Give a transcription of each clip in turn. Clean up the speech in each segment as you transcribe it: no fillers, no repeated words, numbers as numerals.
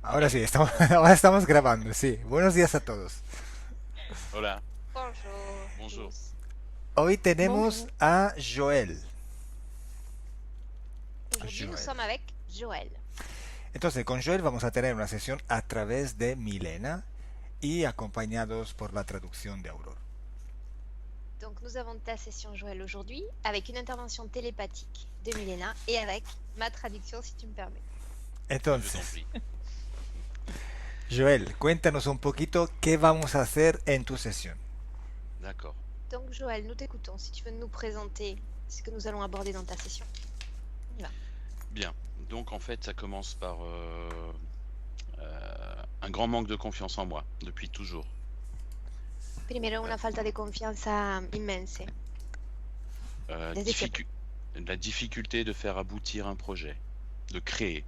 Ahora sí, estamos, ahora estamos grabando, sí. Buenos días a todos. Hola, Bonjour, bonjour. tous. Hoy tenemos Bonjour. a Joel. Aujourd'hui, nous Joel. sommes avec Joël. Entonces, con Joel vamos a tener una sesión a través de Milena y acompañados por la traducción de Aurora. Donc, nous avons ta session Joël aujourd'hui avec une intervention télépathique de Milena et avec ma traduction si tu me permets. Je t'en Entonces, prie. Joel, cuéntanos un poquito qué vamos a hacer en tu sesión. D'accord. Donc, Joël, nous t'écoutons si tu veux nous présenter ce que nous allons aborder dans ta session. On y va. Bien. Donc en fait, ça commence par un grand manque de confiance en moi, depuis toujours. Primero, Euh, una falta de confianza inmensa desde siempre. difficu- la difficulté de faire aboutir un projet, de créer.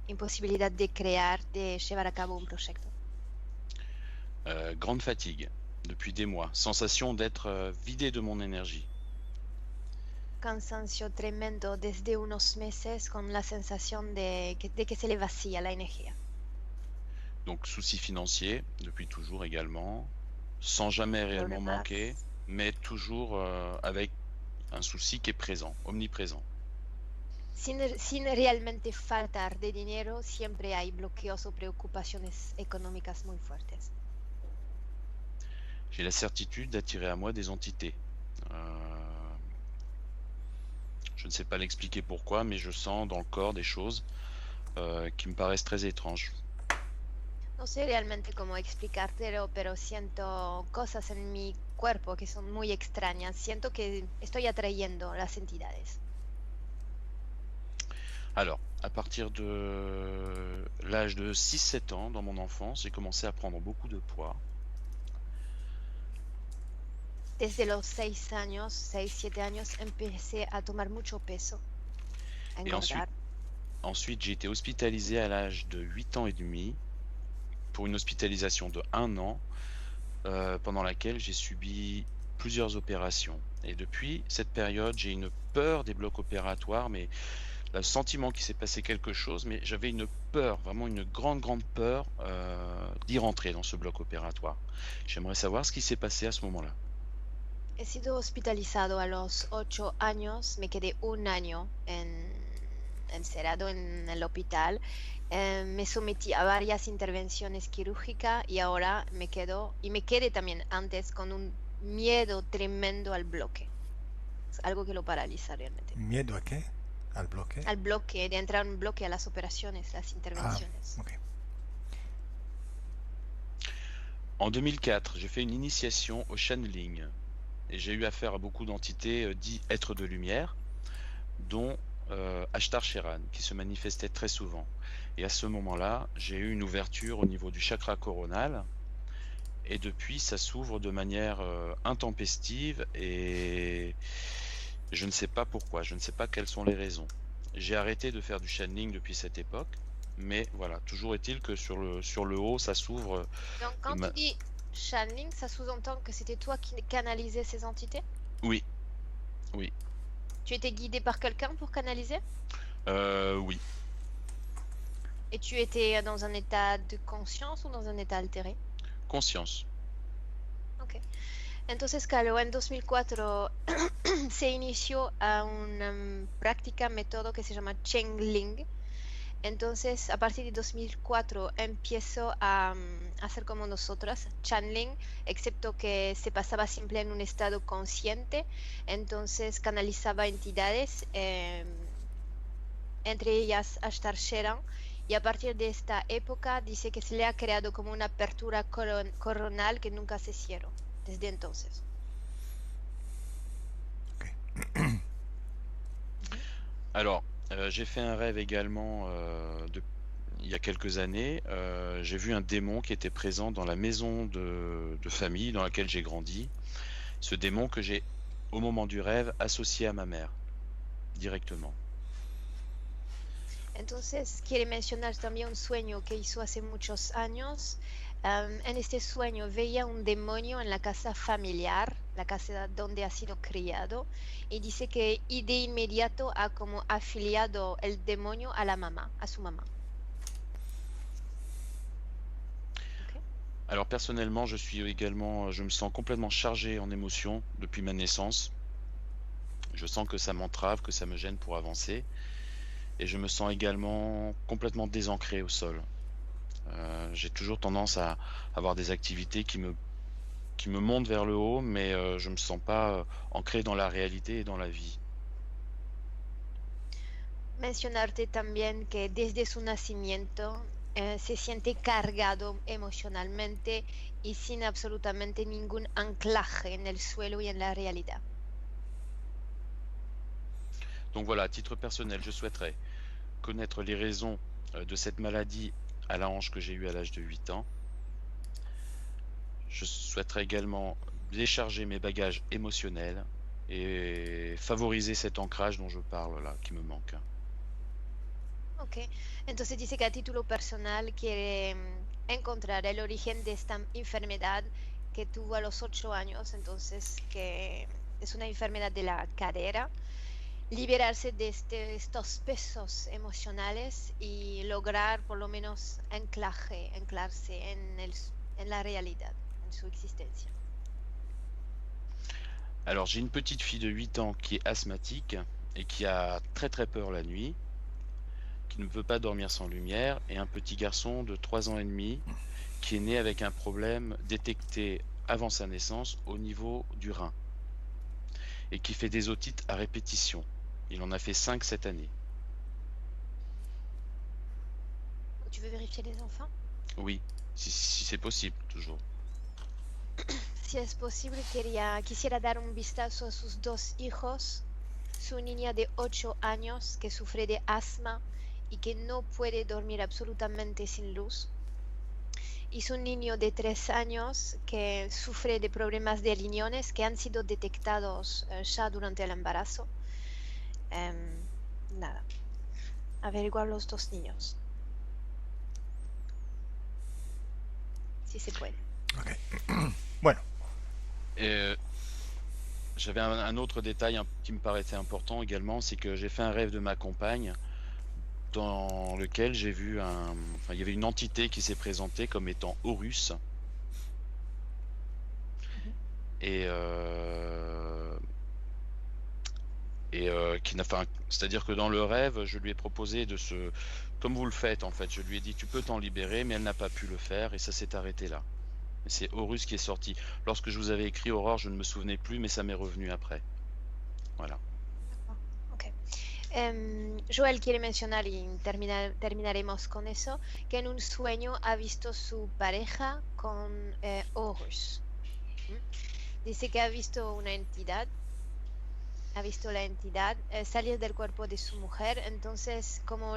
Imposibilidad de crear, de llevar a cabo un proyecto. Grande fatigue, depuis des mois. Sensation d'être vidé de mon énergie. Cansancio tremendo desde unos meses con la sensación de que se le vacía la energía. Donc soucis financiers, depuis toujours également. Sans jamais réellement Problemas. manquer, mais toujours avec un souci qui est présent, omniprésent. Sin realmente faltar de dinero, siempre hay bloqueos o preocupaciones económicas muy fuertes. J'ai la certitude d'attirer à moi des entités. Je ne sais pas l'expliquer pourquoi, mais je sens dans le corps des choses qui me paraissent très étranges. No sé realmente cómo explicártelo, pero siento cosas en mi cuerpo que son muy extrañas. Siento que estoy atrayendo las entidades. Alors, à partir de l'âge de 6-7 ans, dans mon enfance, j'ai commencé à prendre beaucoup de poids. Desde los 6 años, 6, 7 años, empecé a tomar mucho peso, a Et engordar. ensuite j'ai été hospitalisé à l'âge de 8 ans et demi pour une hospitalisation de 1 an pendant laquelle j'ai subi plusieurs opérations. Et depuis cette période, j'ai une peur des blocs opératoires, mais le sentiment qu'il s'est passé quelque chose, mais j'avais une peur, vraiment une grande peur d'y rentrer dans ce bloc opératoire. J'aimerais savoir ce qui s'est passé à ce moment-là. He sido hospitalizado a los 8 años, me quedé un año encerrado en el hospital, me sometí a varias intervenciones quirúrgicas y ahora me quedo, y me quedé también antes con un miedo tremendo al bloque. Es algo que lo paraliza realmente. ¿Miedo a qué? ¿Al bloque? Al bloque, de entrar en un bloque a las operaciones, las Ah, intervenciones. ok. En 2004, j'ai fait une initiation au channeling et j'ai eu affaire à beaucoup d'entités dites êtres de lumière, dont Ashtar Sheran, qui se manifestait très souvent. Et à ce moment-là, j'ai eu une ouverture au niveau du chakra coronal. Et depuis, ça s'ouvre de manière intempestive et je ne sais pas pourquoi, je ne sais pas quelles sont les raisons. J'ai arrêté de faire du channeling depuis cette époque, mais voilà, toujours est-il que sur le haut, ça s'ouvre. Donc quand tu dis channeling, ça sous-entend que c'était toi qui canalisais ces entités? Oui, oui, Tu étais guidé par quelqu'un pour canaliser? oui. Et tu étais dans un état de conscience ou dans un état altéré? Conscience. Ok. Entonces, claro, en 2004 se inició a una práctica, método que se llama Chengling. Entonces, a partir de 2004 empiezo a hacer como nosotras, channeling, excepto que se pasaba siempre en un estado consciente. Entonces, canalizaba entidades, entre ellas Ashtar Sheran, y a partir de esta época dice que se le ha creado como una apertura coronal que nunca se cerró desde entonces. Alors, j'ai fait un rêve également il y a quelques années. J'ai vu un démon qui était présent dans la maison de famille dans laquelle j'ai grandi. Ce démon que j'ai, au moment du rêve, associé à ma mère, directement. Entonces, quiere mencionar también un sueño que hizo hace muchos años. En este sueño veía un demonio en la casa familiar, la casa donde ha sido criado, y dice que y de inmediato ha como afiliado el demonio a la mamá, a su mamá. Alors personnellement, je me sens complètement chargé en émotions depuis ma naissance. Je sens que ça m'entrave, que ça me gêne pour avancer, et je me sens également complètement désancré au sol. J'ai toujours tendance à avoir des activités qui me montent vers le haut, mais je me sens pas ancré dans la réalité et dans la vie. Mencionarte también que desde su nacimiento se siente cargado emocionalmente y sin absolutamente ningún anclaje en el suelo y en la realidad. Donc voilà, à titre personnel, je souhaiterais connaître les raisons de cette maladie à la hanche que j'ai eue à l'âge de 8 ans. Je souhaiterais également décharger mes bagages émotionnels et favoriser cet ancrage dont je parle là, qui me manque. Ok, entonces dice que a título personal quiere encontrar el origen de esta enfermedad que tuvo a los 8 años, entonces que es una enfermedad de la cadera, liberarse de estos pesos emocionales y lograr por lo menos anclarse en la realidad, en su existencia. Alors j'ai une petite fille de 8 ans qui est asthmatique et qui a très très peur la nuit, qui ne peut pas dormir sans lumière, et un petit garçon de 3 ans et demi qui est né avec un problème détecté avant sa naissance au niveau du rein et qui fait des otites à répétition. Il en a fait 5 cette année. Tu veux vérifier les enfants? Oui, si c'est possible, toujours. Si es posible, quisiera dar un vistazo a sus 2 hijos, su niña de 8 años que sufre de asma y que no puede dormir absolutamente sin luz, y su niño de 3 años que sufre de problemas de riñones que han sido detectados ya durante el embarazo. Nada, averiguar los 2 niños. Si se puede. Ok. Bueno, J'avais un autre détail qui me paraissait important également, c'est que j'ai fait un rêve de ma compagne dans lequel j'ai vu il y avait une entité qui s'est présentée comme étant Horus. Et c'est-à-dire que dans le rêve, je lui ai proposé comme vous le faites en fait, je lui ai dit tu peux t'en libérer, mais elle n'a pas pu le faire et ça s'est arrêté là. C'est Horus qui est sorti. Lorsque je vous avais écrit Aurore, je ne me souvenais plus, mais ça m'est revenu après. Voilà. Ok. Joel quiere mencionar, y terminaremos con eso, que en un sueño ha visto su pareja con Horus. Dice que ha visto una entidad, ha visto la entidad salir del cuerpo de su mujer, entonces como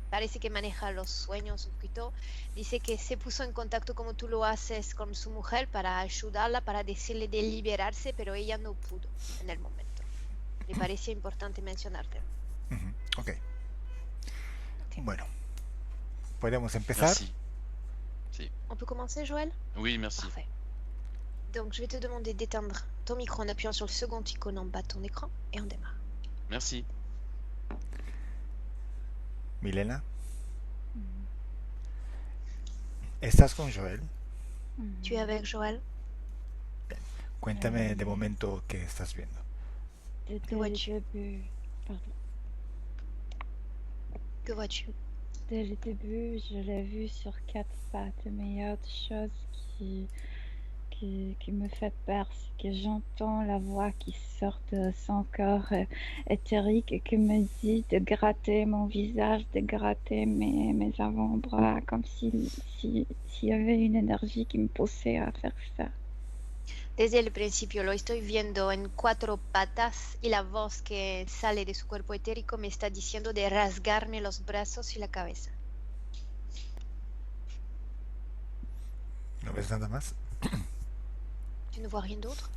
parece que maneja los sueños un poquito, dice que se puso en contacto como tú lo haces con su mujer para ayudarla, para decirle de liberarse, pero ella no pudo en el momento. Me parecía importante mencionarte. ok. Bueno, podemos empezar. Merci. Si. On peut commencer, Joël? Oui, merci. Parfait. Donc, je vais te demander d'éteindre ton micro en appuyant sur le second icône en bas de ton écran et on démarre. Merci. Milena, ¿estás con Joel? Tu es avec Joël? Cuéntame de momento qué estás viendo. Que vois-tu? Pardon. Que vois-tu? Dès le début, je l'ai vu sur 4 pattes, mais il y a autre chose qui me fait peur, c'est que j'entends la voix qui sort de son corps éthérique et qui me dit de gratter mon visage, de gratter mes avant-bras, comme s'il y avait une énergie qui me poussait à faire ça. Desde el principio lo estoy viendo en 4 patas y la voz que sale de su cuerpo etérico me está diciendo de rasgarme los brazos y la cabeza. ¿No ves nada más? Tu ne vois rien d'autre?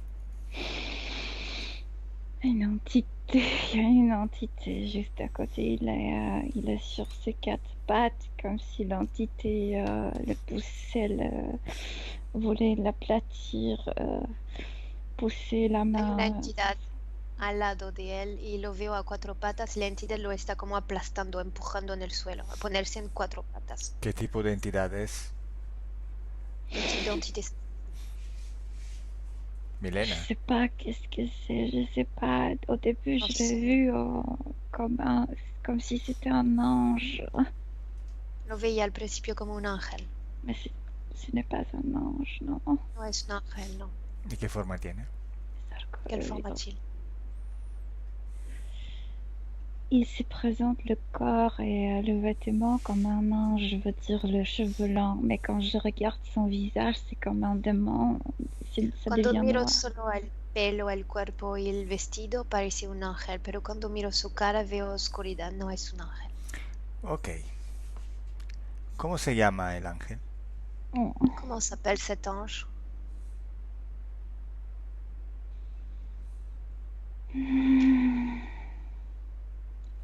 Une entité, il y a une entité juste à côté, il est sur ses 4 pattes, comme si l'entité le poussait, voulait l'aplatir, pousser la Hay main. una entidad al lado de él y lo veo a 4 patas y la entidad lo está como aplastando, empujando en el suelo, a ponerse en 4 patas. ¿Qué tipo de entidad es? Quelle identité? Milena. Je sais pas qu'est-ce que c'est, je sais pas. Au début, je l'ai vu comme si c'était un ange. Lo veía al principio como un ángel. Mais ce n'est pas un ange, non. No es un ángel, no. ¿Y qué forma tiene? Quelle forme a-t-il? Il se présente le corps et le vêtement comme un ange, je veux dire le cheveu lent. Mais quand je regarde son visage, c'est comme un démon. Ça Cuando devient miro noir. solo el pelo, el cuerpo y el vestido, parece un ángel, pero cuando miro su cara veo oscuridad, no es un ángel. Ok. ¿Cómo se llama el ángel? Oh. Comment s'appelle cet ange?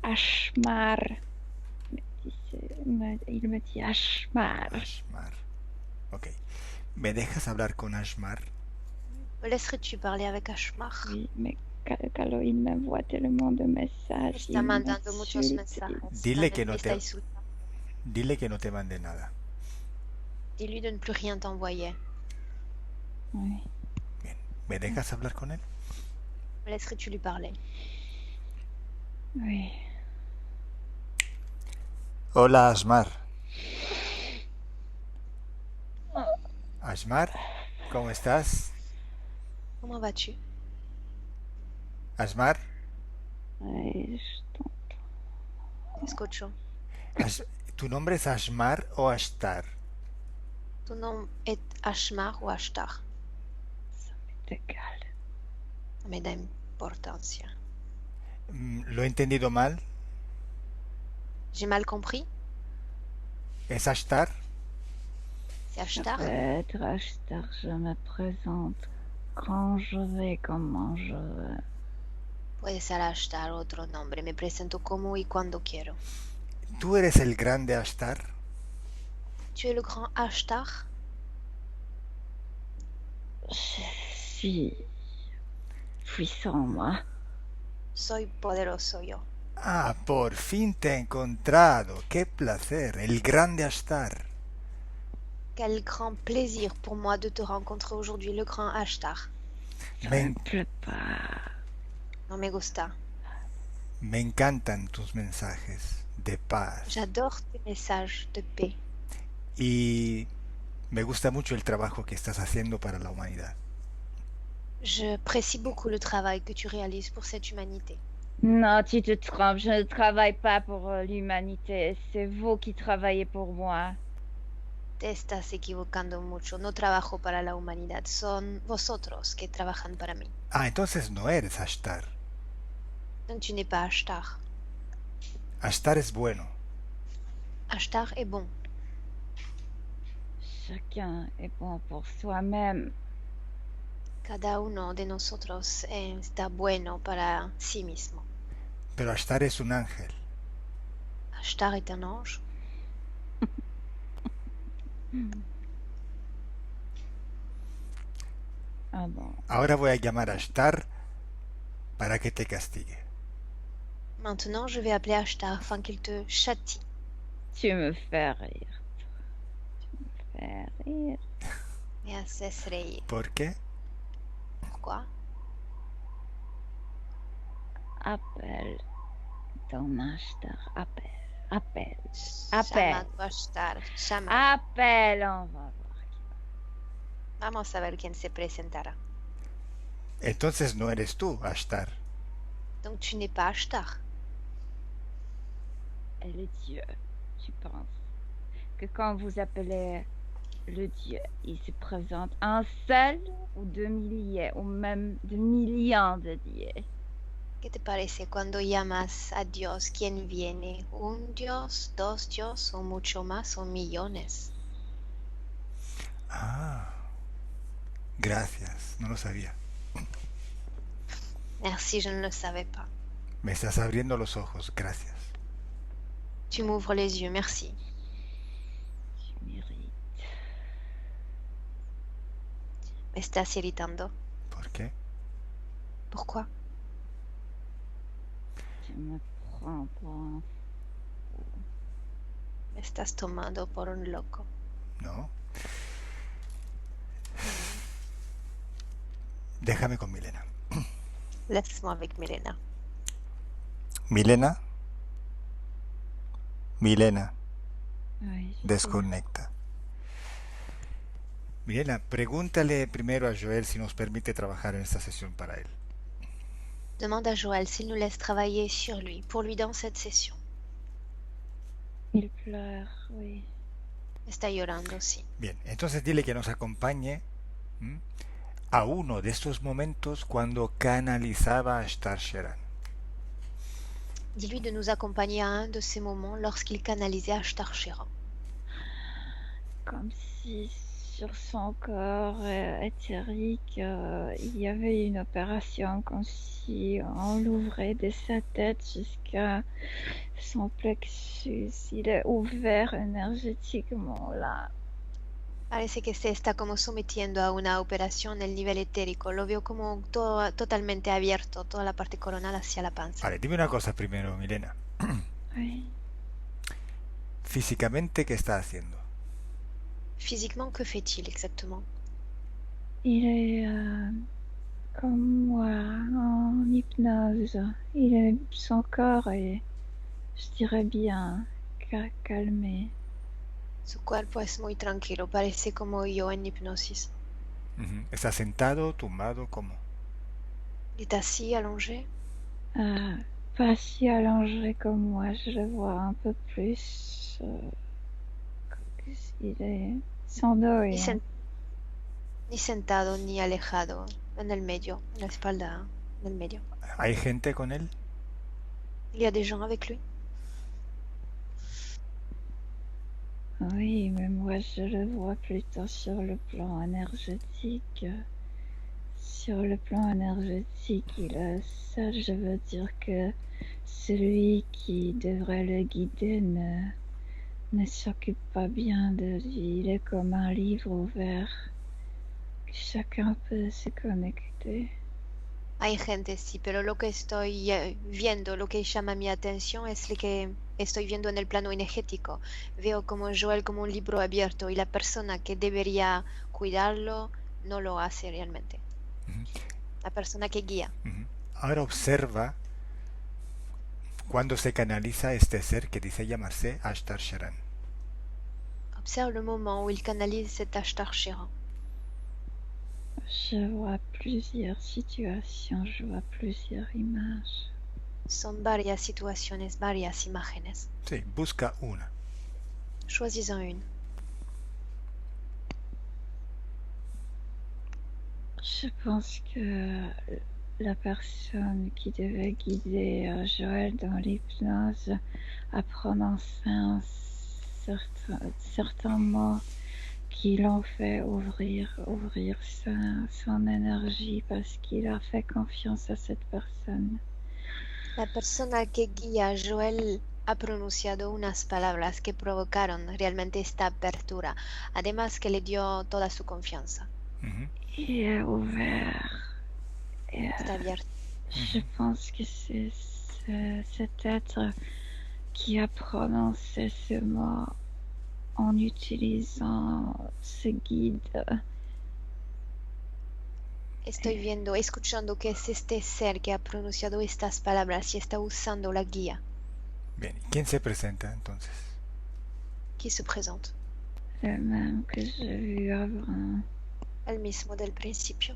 Ashmar. Il me dit Ashmar. Ashmar. Ok. ¿Me dejas hablar con Ashmar? Me laisserais-tu parler avec Ashmar? Oui, mais Calo, il m'envoie tellement de messages. Está mandando muchos mensajes. Dile que no Me está te, insultando. dile que no te mande nada. Dis-lui de ne plus rien t'envoyer. Oui. Bien. ¿Me dejas hablar con él? Me laisserais-tu lui parler? Oui. Hola, Ashmar. Ashmar, ¿cómo estás? Comment vas-tu? Ashmar, Oui, je t'entends. Te escucho. ¿tu nombre es Ashmar o Ashtar? Tu nom est Ashmar ou Ashtar? Ça m'est égal. No me da importancia. ¿Lo he entendido mal? J'ai mal compris? ¿Es Ashtar? C'est Ça Ashtar? peut être Ashtar, je me présente quand je vais, comment je veux. Puede ser Ashtar otro nombre. Me presento como y cuando quiero. ¿Tú eres el grande Ashtar? Tu es le grand Ashtar? Je suis puissant, moi. Soy poderoso yo. Ah, por fin te he encontrado. ¡Qué placer! El grande Ashtar. Quel grand plaisir pour moi de te rencontrer aujourd'hui, le grand Ashtar. Ça Me, me plaît pas. No me gusta. me encantan tus mensajes de paz. J'adore tes messages de paix. Y me gusta mucho el trabajo que estás haciendo para la humanidad. Je précie beaucoup le travail que tu réalises pour cette humanité. Non, tu te trompes, je ne travaille pas pour l'humanité. C'est vous qui travaillez pour moi. Te estás equivocando mucho. No trabajo para la humanidad. Son vosotros que trabajan para mí. Ah, entonces no eres Ashtar. Donc tu n'es pas Ashtar. Ashtar es bueno. Ashtar est bon. Chacun est bon pour soi-même. Cada uno de nosotros está bueno para sí mismo. Pero Ashtar es un ángel. Ashtar est un ange. Ah bon. Ahora voy a llamar a Ashtar para que te castigue. Maintenant, je vais appeler Ashtar afin qu'il te châtie. Tu me fais rire. Tu me fais rire. Me haces reír. ¿Por qué? Pourquoi? Appelle ton Ashtar. Appelle. Appelle. Llama a Ashtar. Llama. Appelle, on va voir. Vamos a ver quién se presentará. Entonces no eres tú, Ashtar. Donc tu n'es pas Ashtar. Et le Dieu, tu penses que quand vous appelez le Dieu, il se présente un seul ou 2 milliers ou même de millions de dieux? ¿Qué te parece cuando llamas a Dios? ¿Quién viene? ¿Un Dios, dos Dios o mucho más o millones? Ah, gracias, no lo sabía. Merci, je ne le savais pas. Me estás abriendo los ojos, gracias. Tu m'ouvres les yeux, merci. Tu mérites. Me estás irritando. ¿Por qué? Pourquoi? Tu me prends pour un Me estás tomando por un loco. No. Déjame con Milena. Laisse-moi avec Milena. Milena, Milena, Oui, je sais. desconecta. Milena, pregúntale primero a Joel si nos permite trabajar en esta sesión para él. Demande à Joël s'il nous laisse travailler sur lui, pour lui dans cette session. Il pleure, oui. Está llorando, sí. Bien, entonces dile que nos acompañe a uno de estos momentos cuando canalizaba a Ashtar Sheran. Dis-lui de nous accompagner à un de ces moments lorsqu'il canalisait Ashtar Sheran. Comme si sur son corps éthérique, il y avait une opération, comme si on l'ouvrait de sa tête jusqu'à son plexus. Il est ouvert énergétiquement là. Parece que se está como sometiendo a una operación en el nivel etérico. Lo veo como todo, totalmente abierto, toda la parte coronal hacia la panza. Vale, dime una cosa primero, Milena. Oui. Físicamente, ¿qué está haciendo? Physiquement, que fait-il exactement? Il est comme moi, en hypnose. Son corps est, je dirais bien, calmé. Su cuerpo es muy tranquilo, parece como yo en hipnosis. ¿Está sentado, tumbado, cómo? Il est assis, allongé. Pas si allongé comme moi, je le vois un peu plus. Il est sans dos. Ni sentado ni alejado, en el medio, en la espalda, en el medio. ¿Hay gente con él? Il y a des gens avec lui. Oui, mais moi je le vois plutôt sur le plan énergétique. Sur le plan énergétique, ça, je veux dire que celui qui devrait le guider ne s'occupe pas bien de lui. Il est comme un livre ouvert. Chacun peut se connecter. Hay gente, sí, pero lo que estoy viendo, lo que llama mi atención es lo que estoy viendo en el plano energético. Veo como Joel como un libro abierto y la persona que debería cuidarlo no lo hace realmente. La persona que guía. Ahora observa cuando se canaliza este ser que dice llamarse Ashtar Sheran. Observe le moment où il canalise cet Ashtar Sheran. Je vois plusieurs situations, je vois plusieurs images. Son varias situaciones, varias imágenes. Sí, busca una. Choisis-en une. Je pense que la personne qui devait guider Joël dans l'hypnose a prononcé certains mots qui l'ont fait ouvrir son énergie parce qu'il a fait confiance à cette personne. La persona que guía a Joel ha pronunciado unas palabras que provocaron realmente esta apertura, además que le dio toda su confianza. Il est ouvert. Está abierto. Je pense que c'est cet être qui a prononcé ce mot en utilisant ce guide. Estoy viendo, escuchando que es este ser que ha pronunciado estas palabras y está usando la guía. Bien, ¿quién se presenta entonces? Qui se présente? Le même que j'ai vu avant. El mismo del principio.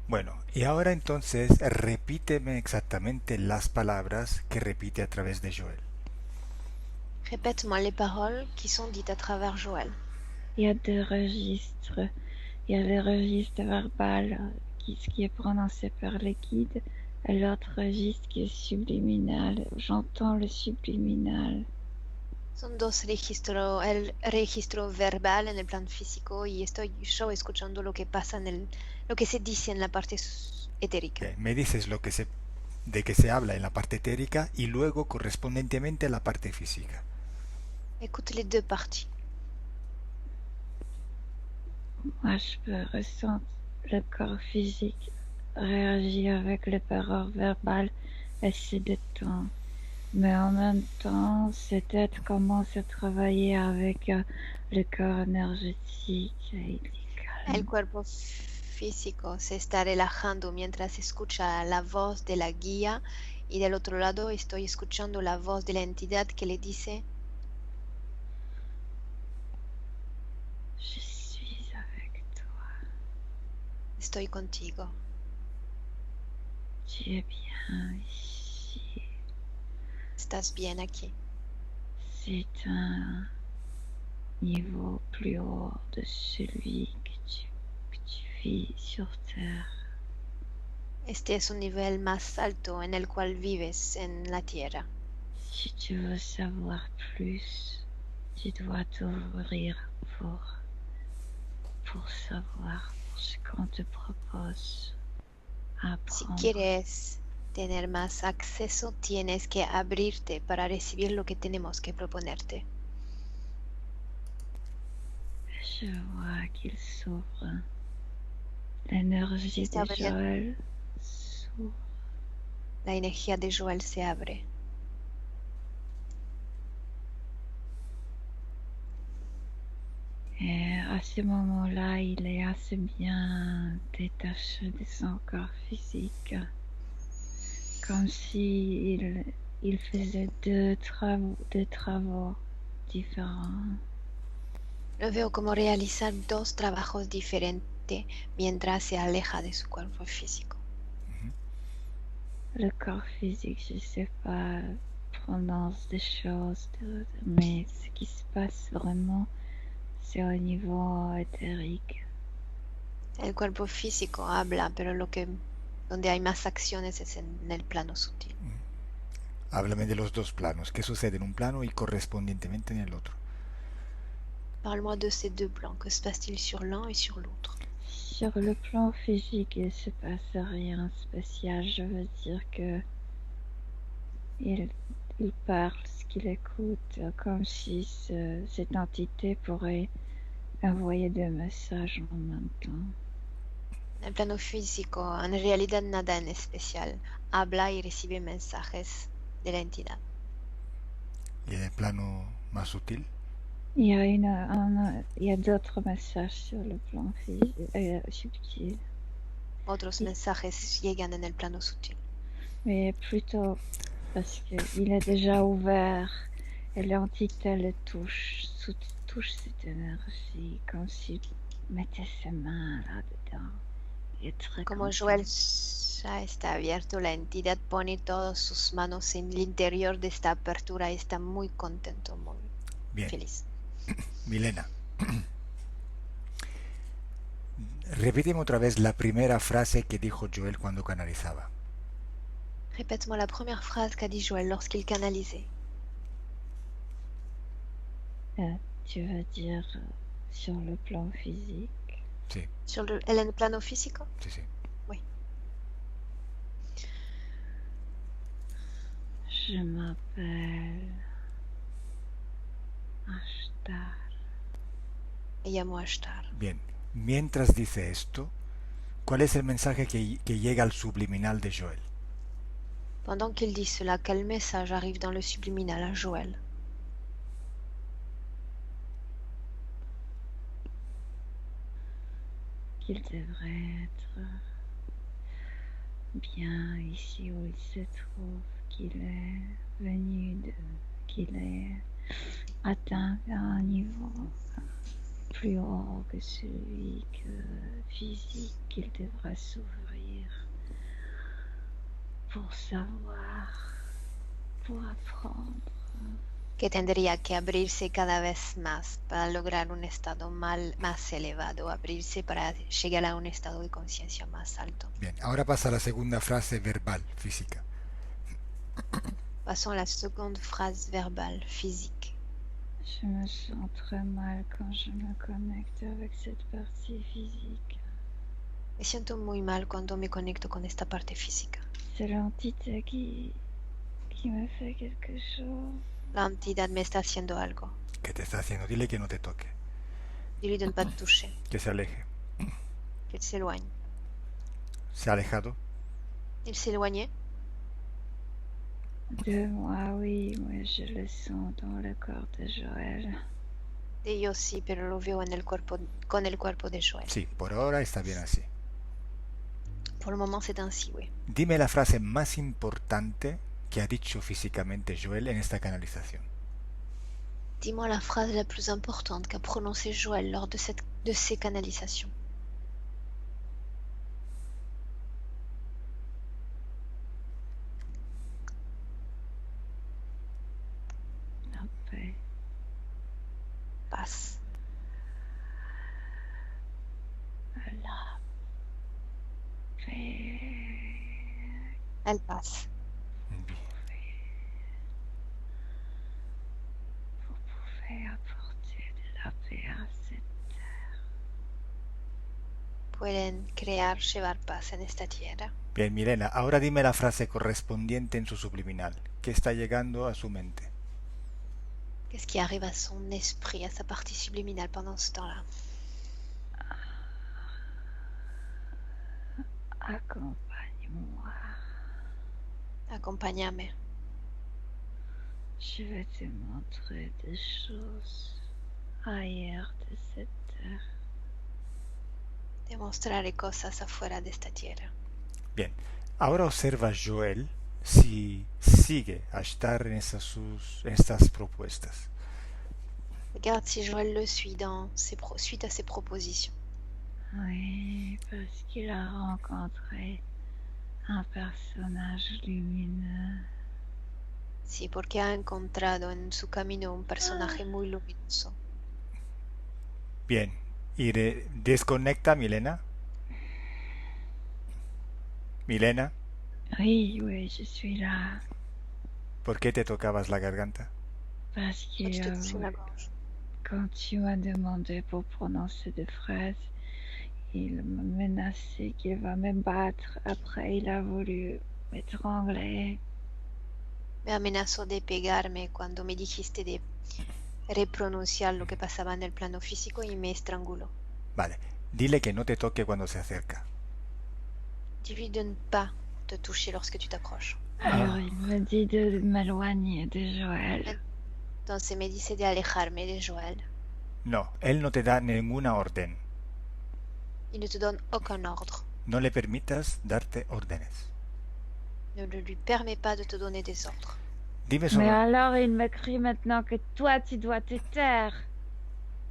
Bueno, y ahora entonces repíteme exactamente las palabras que repite a través de Joel. Répète-moi les paroles qui sont dites à travers Joël. Il y a deux registres. Il y a le registre verbal qui est prononcé par le guide et l'autre registre qui est subliminal. J'entends le subliminal. Son dos registros, el registro verbal en el plan físico y estoy yo escuchando lo que pasa lo que se dice en la parte etérica. Bien, me dices de que se habla en la parte etérica y luego correspondientemente a la parte física. Écoute les deux parties. Moi, je peux ressentir le corps physique réagir avec les paroles verbales et se détend. Mais en même temps, cette tête commence à travailler avec le corps énergétique et il est calme. El cuerpo físico se está relajando mientras escucha la voz de la guía y del otro lado estoy escuchando la voz de la entidad que le dice, Je suis avec toi. estoy contigo. Tu es bien ici. Estás bien aquí. C'est un niveau plus haut de celui que tu vis sur Terre. Este es un nivel más alto en el cual vives en la tierra. Si tu veux savoir plus, tu dois t'ouvrir pour savoir ce qu'on te propose à Si apprendre. quieres tener más acceso, tienes que abrirte para recibir lo que tenemos que proponerte. Je vois qu'il s'ouvre. L'énergie Está de abriendo. Joël s'ouvre. La energía de Joel se abre. Et à ce moment-là, il est assez bien détaché de son corps physique. Comme si il faisait deux travaux différents. Lo veo como realizar dos trabajos diferentes mientras se aleja de su cuerpo físico. Le corps physique, je sais pas, prononce des choses, mais ce qui se passe vraiment, c'est au niveau éthérique. El cuerpo físico habla, pero donde hay más acciones es en el plano sutil. Háblame de los dos planos. ¿Qué sucede en un plano y correspondientemente en el otro? Parle-moi de ces deux plans. Que se passe-t-il sur l'un et sur l'autre? Sur le plan physique, il se passe rien spécial. Je veux dire que il parle ce qu'il écoute, comme si cette entité pourrait envoyer des messages en même temps. En el plano físico, en realidad nada en especial. Habla y recibe mensajes de la entidad. ¿Y en el plano más sutil? Il y a d'autres messages sur le plan subtil, Otros mensajes llegan en el plano sutil. mais plutôt parce qu'il est déjà ouvert et l'entité le touche cette énergie comme s'il mettait ses mains là-dedans. Il est très Como content. Joel ya está abierto, la entidad pone todas sus manos en el interior de esta apertura y está muy contento, muy Bien. feliz. Milena, repíteme otra vez la primera frase que dijo Joel cuando canalizaba. Répète-moi la première phrase qu'a dit Joël lorsqu'il canalisait. Tu veux dire sur le plan physique? Sí, Sur el plano físico? sí, sí. Oui. Je m'appelle Ashtar. Me llamo Ashtar. Bien, mientras dice esto, ¿cuál es el mensaje que llega al subliminal de Joel? Pendant qu'il dit cela, quel message arrive dans le subliminal à Joël? Qu'il devrait être bien ici où il se trouve, qu'il est atteint à un niveau plus haut que celui physique, qu'il devra s'ouvrir pour savoir, pour apprendre. Que tendría que abrirse cada vez más para lograr un estado más elevado, abrirse para llegar a un estado de conciencia más alto. Bien, ahora pasa a la segunda frase verbal, física. Passons à la seconde phrase verbale, physique. Je me sens très mal quand je me connecte avec cette partie physique. Me siento muy mal cuando me conecto con esta parte física. C'est l'entité qui me fait quelque chose. La entidad me está haciendo algo. ¿Qué te está haciendo? Dile que no te toque, Dis-lui de ne pas te toucher, que se aleje. qu'il s'éloigne. ¿Se ha alejado? Il s'éloignait? De moi, oui, mais je le sens dans le corps de Joël. De yo sí, pero lo veo en el cuerpo, con el cuerpo de Joel. Sí, por ahora está bien así. Pour le moment, c'est ainsi, oui. Dime la frase más importante que ha dicho físicamente Joel en esta canalización. Dis-moi la phrase la plus importante qu'a prononcée Joël lors de ces canalisations. La paix. Passe. La paix. Elle passe. Bien. Vous pouvez apporter de la paix à cette Pueden crear, llevar paz en esta tierra. Bien, Milena, ahora dime la frase correspondiente en su subliminal, que está llegando a su mente. Qu'est-ce qui arrive à son esprit, à sa partie subliminale pendant ce temps-là? Accompagne-moi. Acompáñame. Je vais te montrer des choses ailleurs de cette terre. Te mostraré cosas afuera de esta tierra. Bien, ahora observa Joel si sigue a estar en estas propuestas. Regarde si Joël le suit suite à ses propositions. Oui, parce qu'il a rencontré un personnage lumineux. Sí, porque ha encontrado en su camino un personaje muy luminoso. Bien, y desconecta, Milena. Milena, Oui, oui, je suis là. ¿por qué te tocabas la garganta? Parce que Tu te touches la gorge. quand tu m'as demandé pour prononcer des phrases, il m'a menacé qu'il va me battre. Après, il a voulu m'étrangler. Me amenazó de pegarme cuando me dijiste de repronunciar lo que pasaba en el plano físico y me estranguló. Vale, dile que no te toque cuando se acerca. Dis-lui de ne pas te toucher lorsque tu t'approches. Alors, il me dit de m'éloigner de Joël. Entonces me dice de alejarme de Joël. No, él no te da ninguna orden. Il ne te donne aucun ordre. No le permitas darte órdenes. Ne lui permet pas de te donner des ordres. Dime Mais solo, alors, il me crie maintenant que toi, tu dois te taire.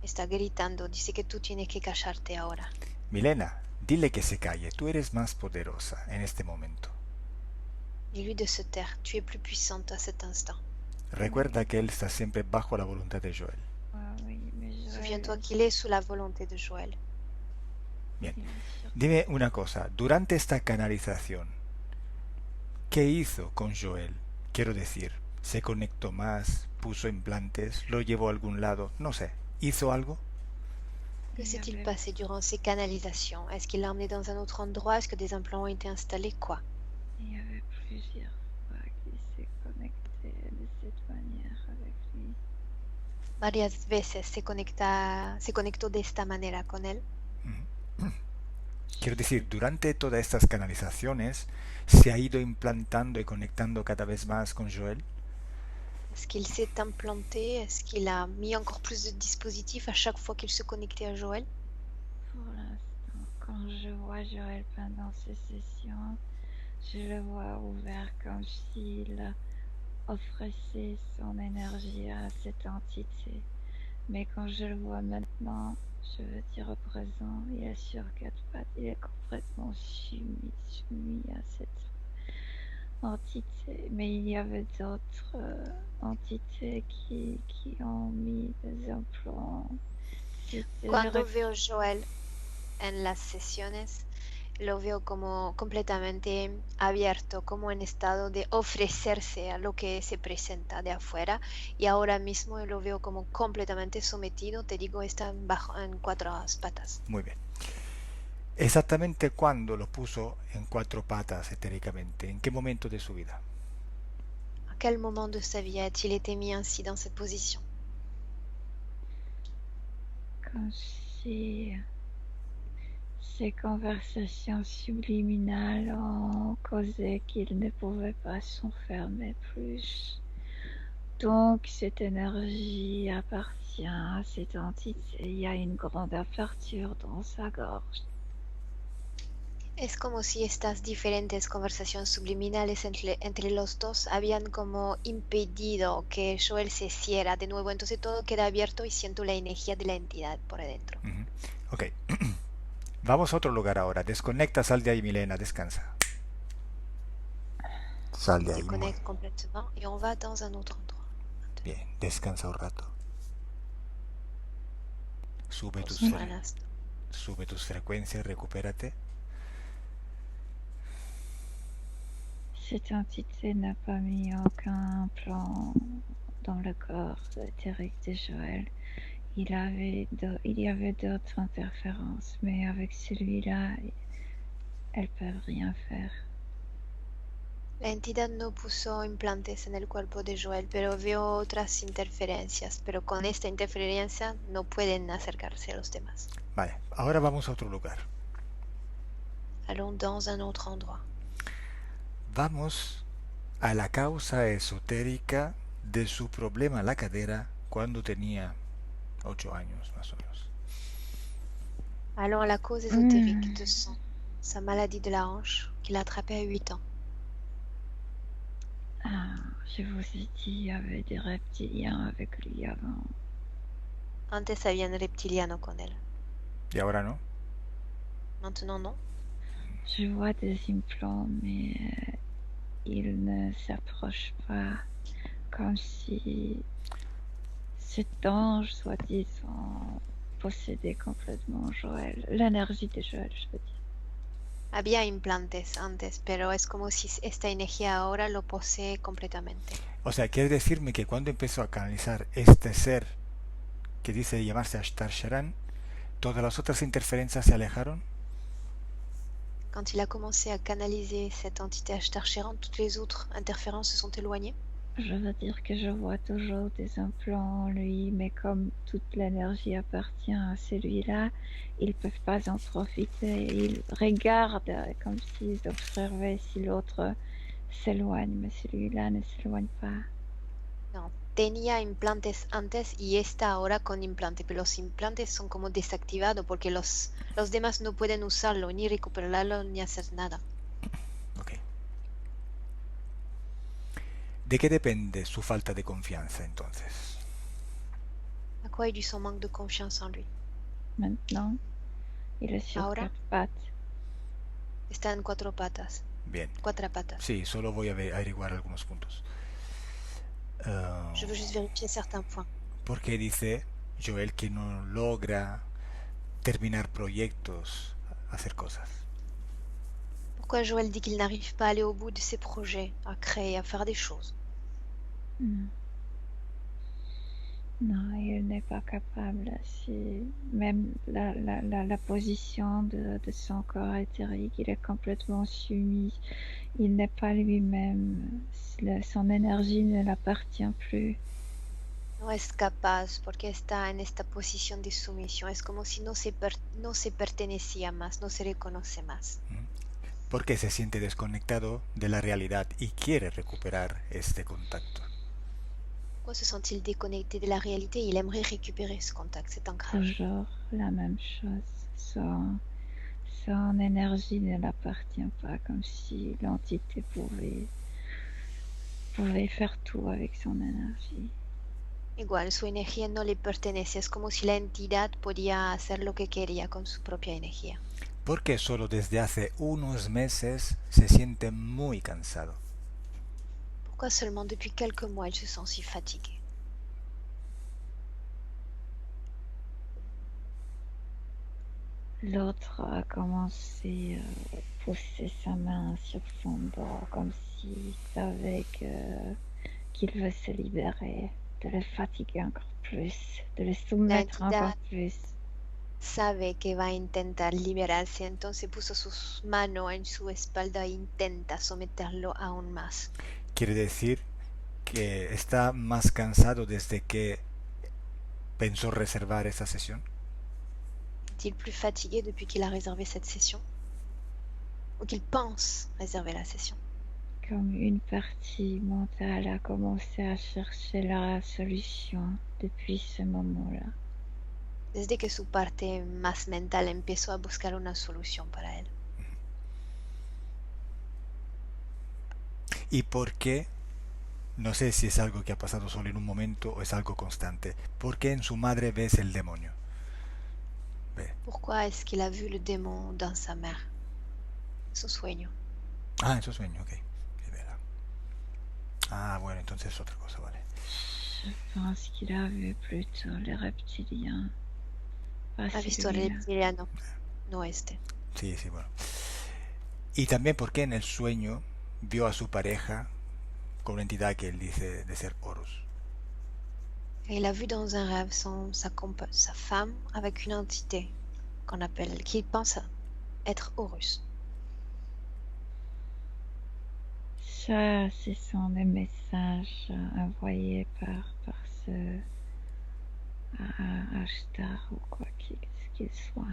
Está gritando, dice que tú tienes que callarte ahora. Milena, dile que se calle. Tú eres más poderosa en este momento. Dis-lui de se taire. Tu es plus puissante à cet instant. Recuerda que él está siempre bajo la voluntad de Joel. Ah oui, mais Joël, Souviens-toi qu'il est sous la volonté de Joël. Bien. il est sur- Dime una cosa, durante esta canalización, ¿qué hizo con Joel? Quiero decir, ¿se conectó más? ¿Puso implantes? ¿Lo llevó a algún lado? No sé. ¿Hizo algo? Que Il y s'est-il avait- passé durant ces canalisations? Est-ce qu'il l'a emmené dans un autre endroit? Est-ce que des implants ont été installés? Quoi? Il y avait plusieurs fois qui s'est connecté de cette manière avec lui. Varias veces se conectó de esta manera con él. Quiero decir, durante todas estas canalizaciones, ¿se ha ido implantando y conectando cada vez más con Joel? Est-ce qu'il s'est implanté? Est-ce qu'il a mis encore plus de dispositifs à chaque fois qu'il se connectait à Joël? Pour l'instant, quand je vois Joël pendant ces sessions, je le vois ouvert comme s'il offrait son énergie à cette entité. Mais quand je le vois maintenant, je veux dire au présent, il est sur quatre pattes, il est complètement soumis à cette entité. Mais il y avait d'autres entités qui ont mis des implants. C'était Cuando veo Joel en las sesiones, lo veo como completamente abierto, como en estado de ofrecerse a lo que se presenta de afuera, y ahora mismo lo veo como completamente sometido, te digo, está en cuatro patas. Muy bien. Exactamente cuándo lo puso en cuatro patas etéricamente, ¿en qué momento de su vida? À quel moment de sa vie a-t-il été mis ainsi dans cette position? comme si ces conversations subliminales ont causé qu'il ne pouvait pas s'enfermer plus. Donc cette énergie appartient à cette entité. Il y a une grande aperture dans sa gorge. Es como si estas diferentes conversaciones subliminales entre los dos habían como impedido que Joel se cierra de nuevo. Entonces todo queda abierto y siento la energía de la entidad por adentro. Ujú. Ok. Vamos a otro lugar ahora. Desconecta, sal de ahí, Milena, descansa. Sal de ahí. Déconnecte complètement et on va dans un autre endroit. Bien, descansa un rato. Sube tus, Pose-toi un instant. sube tus frecuencias, recupérate. Cette entité n'a pas mis aucun plan dans le corps éthérique de Joël. Il y avait d'autres interférences, mais avec celui-là, elles peuvent rien faire. La entidad no puso implantes en el cuerpo de Joel, pero veo otras interferencias. Pero con esta interferencia no pueden acercarse a los demás. Vale, ahora vamos a otro lugar. Allons dans un autre endroit. Vamos a la causa esotérica de su problema a la cadera cuando tenía 8 años, más o menos. Allons à la cause ésotérique de sa maladie de la hanche qu'il a attrapée à 8 ans. Ah, je vous ai dit, il y avait des reptiliens avec lui avant. Antes había un reptiliano con él. ¿Y ahora no? Maintenant non. Je vois des implants, mais ils ne s'approchent pas, comme si cet ange, soi-disant, possédait complètement Joël. L'énergie de Joël, je veux dire. Había implantes antes, pero es como si esta energía ahora lo posee completamente. O sea, quiere decirme que cuando empezó a canalizar este ser que dice llamarse Ashtar Sharan, todas las otras interferencias se alejaron. Quand il a commencé à canaliser cette entité Ashtar Sheran, toutes les autres interférences se sont éloignées. Je veux dire que je vois toujours des implants en lui, mais comme toute l'énergie appartient à celui-là, ils ne peuvent pas en profiter. Ils regardent comme s'ils observaient si l'autre s'éloigne, mais celui-là ne s'éloigne pas. No, tenía implantes antes y está ahora con implante, pero los implantes son como desactivados porque los demás no pueden usarlo, ni recuperarlo, ni hacer nada. Ok. ¿De qué depende su falta de confianza entonces? À quoi est dû son manque de confiance en lui? Maintenant, il est sur Ahora 4 pattes. está en cuatro patas. Bien. Cuatro patas. Sí, solo voy a averiguar algunos puntos. Je veux juste vérifier certains points. Porque dice Joel que no logra terminar proyectos, hacer cosas. Pourquoi Joël dit qu'il n'arrive pas à aller au bout de ses projets, à créer, à faire des choses? Non. Non, il n'est pas capable. C'est même la position de son corps éthérique, il est complètement soumis. Il n'est pas lui-même. Son énergie ne l'appartient plus. No es capaz porque está en esta posición de sumisión. Es como si no se pertenecía más, no se reconoce más. Porque se siente desconectado de la realidad y quiere recuperar este contacto. Pourquoi se sent-il déconnecté de la réalité? Il aimerait récupérer ce contact, cet ancrage. Toujours la même chose. Son énergie ne l'appartient pas, comme si l'entité pouvait faire tout avec son énergie. Igual, su energía no le pertenece. Es como si la entidad podía hacer lo que quería con su propia energía. Porque solo desde hace unos meses se siente muy cansado. Pourquoi seulement depuis quelques mois il se sent si fatigué? L'autre a commencé à pousser sa main sur son dos, comme s'il savait qu'il veut se libérer, de le fatiguer encore plus, de le soumettre encore plus. Sabe que va a intentar liberarse, entonces puso sus manos en su espalda e intenta someterlo aún más. Quiere decir que está más cansado desde que pensó reservar esa sesión. Est-il plus fatigué depuis qu'il a réservé cette session? Ou qu'il pense réserver la session? Comme une partie mentale a commencé à chercher la solution depuis ce moment-là. Desde que su parte más mental empezó a buscar una solución para él. ¿Y por qué? No sé si es algo que ha pasado solo en un momento o es algo constante. ¿Por qué en su madre ves el demonio? Ve. Pourquoi est-ce qu'il a vu le démon dans sa mère? Su sueño. Ah, en su sueño, ok. Es verdad. Ah, bueno, entonces es otra cosa, vale. Je pense qu'il a vu plutôt les reptiliens. Pas Ha visto al celui-là. reptiliano, no este. Sí, sí, bueno. Y también porque en el sueño vio a su pareja con una entidad que él dice de ser Horus. Et il a vu dans un rêve sa femme avec une entité qu'il pense être Horus. Ça, ce sont des messages envoyés par ce Ashtar ou quoi qu'il soit.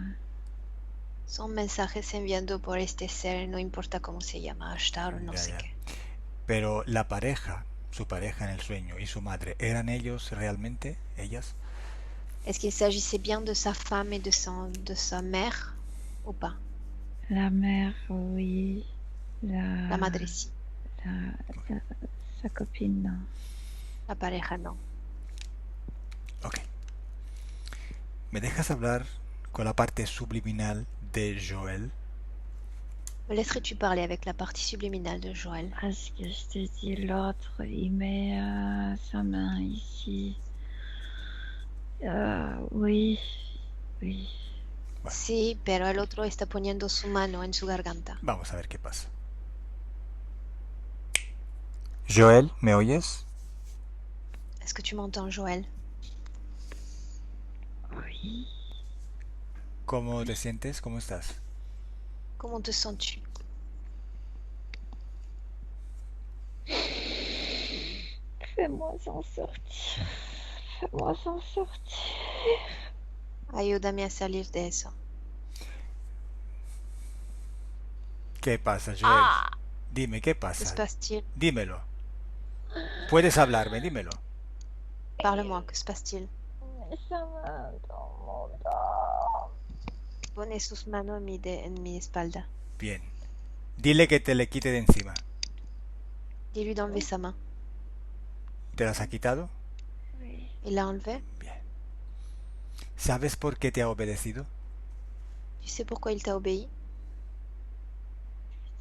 Son mensajes enviando por este ser, no importa cómo se llama, Ashtar o no Ya, sé ya. qué. Pero la pareja, su pareja en el sueño y su madre, ¿eran ellos realmente? ¿Ellas? Est-ce qu'il s'agissait bien de sa femme et de sa mère ou pas? La mère, oui. La madre sí, Sa copine, non. la pareja no. Ok. ¿Me dejas hablar con la parte subliminal de Joël? Me laisserais-tu parler avec la partie subliminale de Joël? Parce que je te dis, l'autre, il met sa main ici. Oui, oui. Vale. Sí, pero el otro está poniendo su mano en su garganta. Vamos a ver qué pasa. Joël, ¿me oyes? Est-ce que tu m'entends, Joël? Oui. ¿Cómo te sientes? ¿Cómo estás? Comment te sens-tu? Fais-moi s'en sortir. Fais-moi s'en sortir. Ayúdame a salir de eso. ¿Qué pasa, Joël? Ah! Dime, ¿qué Que se pasa? passe-t-il? Dímelo. Puedes hablarme, dímelo. Parle-moi, que se passe-t-il? Mais ça va dans mon dos. Pone sus manos en mi espalda. Bien. Dile que te le quite de encima. Dis-lui d'enlever sa main. ¿Te las ha quitado? Oui. Il l'a enlevé. Bien. ¿Sabes por qué te ha obedecido? Tu sais pourquoi il t'a obéi?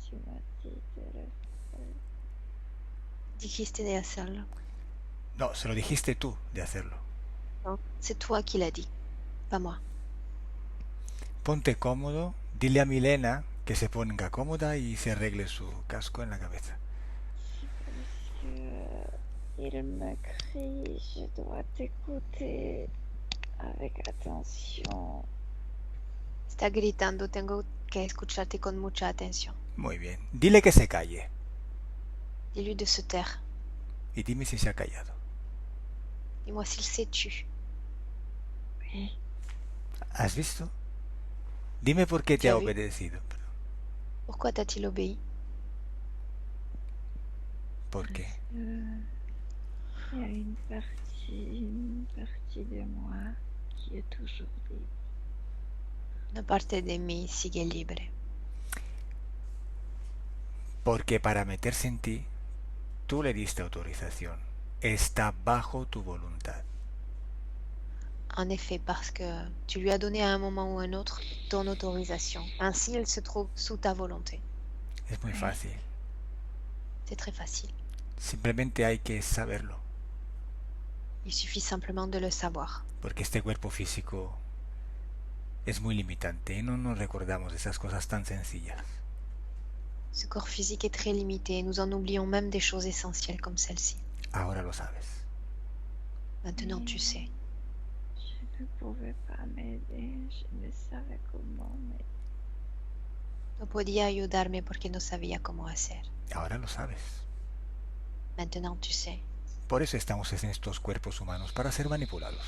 Tu m'as dit de le faire. Dijiste de hacerlo. No, se lo dijiste tú de hacerlo. Non, c'est toi qui l'as dit, pas moi. Ponte cómodo, dile a Milena que se ponga cómoda y se arregle su casco en la cabeza. Parce que il me crie, je dois t'écouter avec attention. Está gritando, tengo que escucharte con mucha atención. Muy bien. Dile que se calle. Dis-lui de se taire. Y dime si se ha callado. Dis-moi s'il s'est tu. Oui. ¿Has visto? Dime por qué te Ya ha vi. obedecido. Pourquoi t'a-t-il obéi? ¿Por qué? Il y a une partie de moi qui est toujours libre. Una parte de mí sigue libre. Porque para meterse en ti, tú le diste autorización. Está bajo tu voluntad. En effet, parce que tu lui as donné à un moment ou un autre ton autorisation. Ainsi, elle se trouve sous ta volonté. Es muy fácil. C'est très facile. Simplemente hay que saberlo. Il suffit simplement de le savoir. Porque este cuerpo físico es muy limitante y no nos recordamos de esas cosas tan sencillas. Ce corps physique est très limité et nous en oublions même des choses essentielles comme celle-ci. Ahora lo sabes. Maintenant, tu sais. Je ne pouvais pas m'aider, je ne savais comment, mais No podía ayudarme porque no sabía cómo hacer. Ahora lo sabes. Maintenant, tu sais. Por eso estamos en estos cuerpos humanos, para ser manipulados.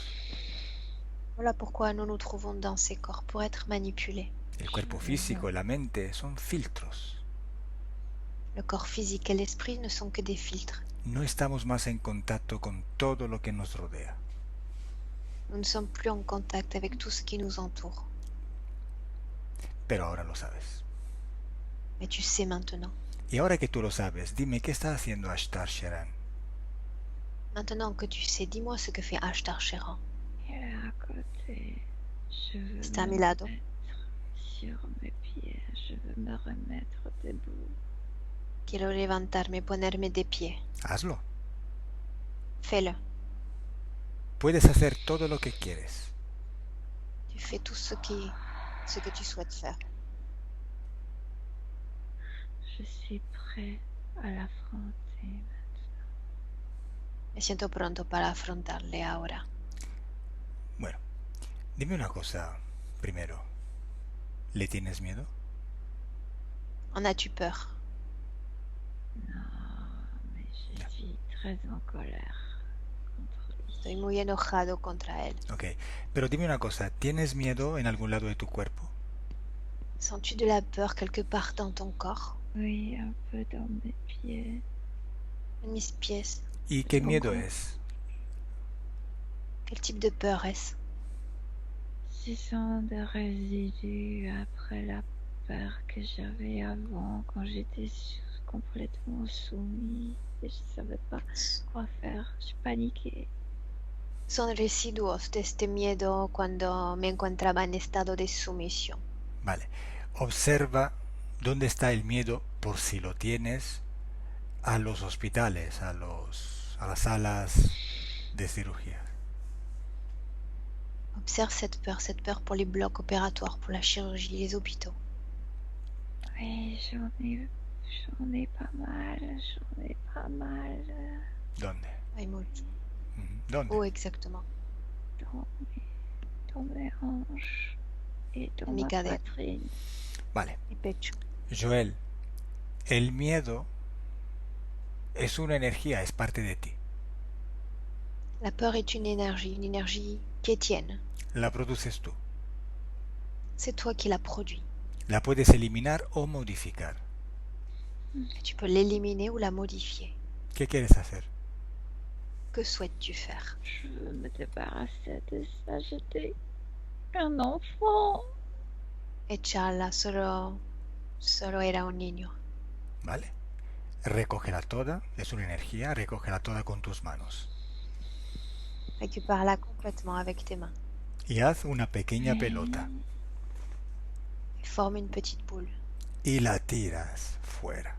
Voilà pourquoi nous nous trouvons dans ces corps, pour être manipulés. El cuerpo físico y la mente son filtros. Le corps physique et l'esprit ne sont que des filtres. No estamos más en contacto con todo lo que nos rodea. Nous ne sommes plus en contact avec tout ce qui nous entoure. Pero ahora lo sabes. Mais tu sais maintenant. Y ahora que tú lo sabes, dime qué está haciendo Ashtar Sheran. Maintenant que tu sais, dis-moi ce que fait Ashtar Sheran. Il est à côté. Je veux Está a me mi lado. mettre sur mes pieds. Je veux me remettre debout. Quiero levantarme, ponerme de pie. Hazlo. Fais-le. Puedes hacer todo lo que quieres. Tu fais tout ce que tu souhaites faire. Je suis prêt à l'affronter maintenant. Me siento pronto para afrontarle ahora. Bueno, dime una cosa primero. ¿Le tienes miedo? En as-tu peur? Non, mais je suis très en colère contre lui. Estoy muy enojado contra él. Ok, pero dime una cosa. ¿Tienes miedo en algún lado de tu cuerpo? Sens-tu de la peur quelque part dans ton corps? Oui, un peu dans mes pieds. En mis pies. ¿Y qué miedo Poco. es? Quel type de peur est-ce? Ce sont des résidus après la peur que j'avais avant quand j'étais complètement soumis et je savais pas quoi faire. Je paniquais. Son residuos de este miedo cuando me encontraba en estado de sumisión. Vale. Observa dónde está el miedo, por si lo tienes, a los hospitales, a las salas de cirugía. Observe cette peur pour les blocs opératoires, pour la chirurgie, les hôpitaux. Oui, j'en ai pas mal. ¿Dónde? Hay mucho. ¿Dónde? Où exactement? Dans mes hanches et dans Mi ma cadera. poitrine. Vale. Mi pecho. Joel, el miedo es una energía, es parte de ti. La peur est une énergie qui est tienne. La produces tú. C'est toi qui la produis. La puedes eliminar o modificar. Et tu peux l'éliminer ou la modifier. ¿Qué quieres hacer? Que souhaites-tu faire? Je veux me débarrasser de ça. J'étais un enfant. Echarla, solo era un niño. Vale. Recógela toda, es una energía, recógela toda con tus manos. Récupère-la complètement avec tes mains. Y haz una pequeña pelota Et forme une petite boule. y la tiras fuera.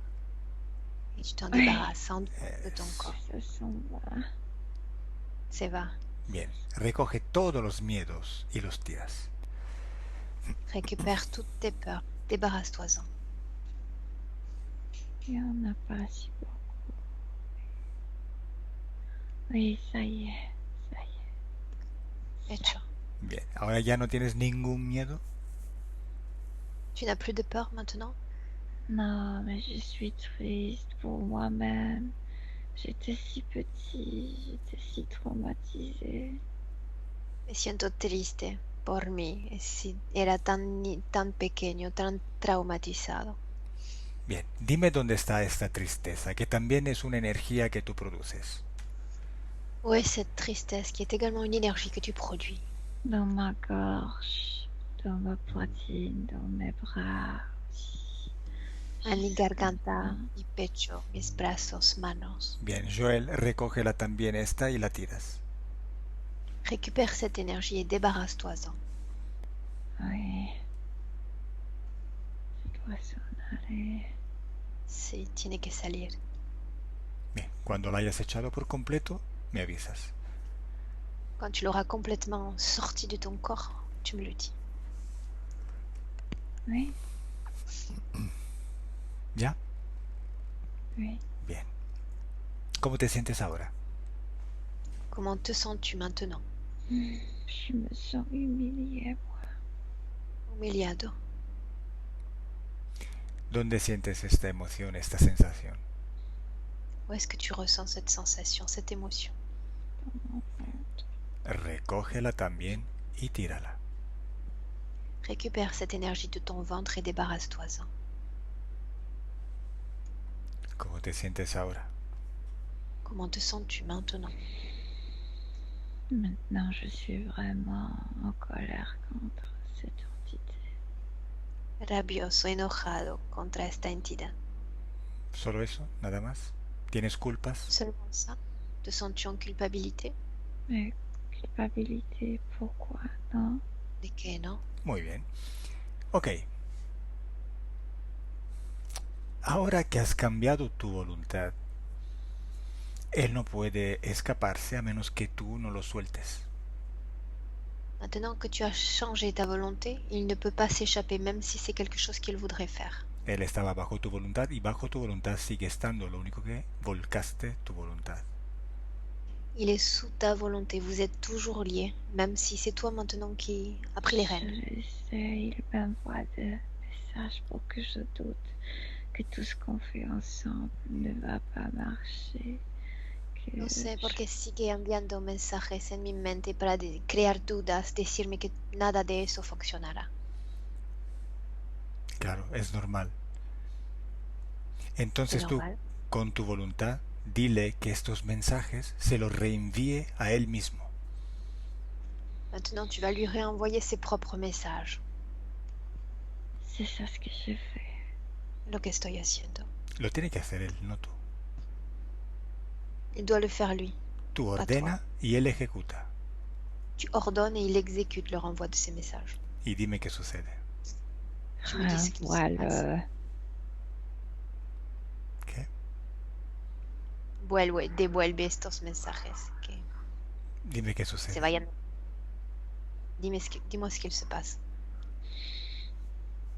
Et tu t'en débarrasses en dehors de ton corps. Ça s'en va. C'est va. Bien, recoge todos los miedos y los tiras. Récupère toutes tes peurs. Débarrasse-toi-en. Il n'y en a pas si beaucoup. Oui, ça y est. Hecho. Bien, ahora ya no tienes ningún miedo. Tu n'as plus de peur maintenant? Non, mais je suis triste pour moi-même. J'étais si petit, j'étais si traumatisée. Me siento triste por mí. Era tan pequeño, tan traumatizado. Bien, dime dónde está esta tristeza, que también es una energía que tú produces. Où est cette tristesse qui est également une énergie que tu produis? Dans ma gorge, dans ma poitrine, dans mes bras. En mi garganta, mi pecho, mis brazos, manos. Bien, Joel, recógela también esta y la tiras. Récupère cette énergie et débarrasse-toi-en. Oui. Je dois s'en aller. Sí, tiene que salir. Bien, cuando la hayas echado por completo, me avisas. Quand tu l'auras complètement sorti de ton corps, tu me le dis. Oui, ¿Ya? oui. Bien. ¿Cómo te sientes ahora? Comment te sens-tu maintenant? Je me sens humiliée, moi. Humiliado. ¿Dónde sientes esta emoción, esta sensación? Où est-ce que tu ressens cette sensation, cette émotion? Dans mon ventre. Recógela también y tírala. Récupère cette énergie de ton ventre et débarrasse-toi-en. ¿Cómo te sientes ahora? Comment te sens-tu maintenant? Maintenant, je suis vraiment en colère contre cette entité. Rabioso, enojado contra esta entidad. Solo eso, nada más. ¿Tienes culpas? Seulement ça? Te sens-tu en culpabilité? Mais culpabilité, pourquoi? Non. ¿De qué no? Muy bien. Ok. Ahora que has cambiado tu voluntad, él no puede escaparse a menos que tú no lo sueltes. Maintenant que tu as changé ta volonté, il ne peut pas s'échapper même si c'est quelque chose qu'il voudrait faire. Él estaba bajo tu voluntad y bajo tu voluntad sigue estando, lo único que volcaste tu voluntad. Il est sous ta volonté, vous êtes toujours liés, même si c'est toi maintenant qui as pris les Je rênes. le sais, il m'envoie des messages pour que je doute que tout ce qu'on fait ensemble ne va pas marcher. Que No sé por je- qué sigue enviando mensajes en mi mente para crear dudas, decirme que nada de eso funcionará. Claro, es normal. C'est Entonces tú, normal. con tu voluntad, dile que estos mensajes se los reenvíe a él mismo. Maintenant, tu vas lui réenvoyer ses propres messages. C'est ça ce que je fais. Lo que estoy haciendo. Lo tiene que hacer él, no tú. Il doit le faire lui. Tú Pas ordena y él ejecuta. Tu ordonnes et il exécute le renvoi de ces messages. Y dime qué sucede. Tu me dis ce qu'il se passe. Voilà. ¿Qué? Devuelve estos mensajes. Que Dime qué se sucede. vayan. Dis-moi ce qu'il se passe.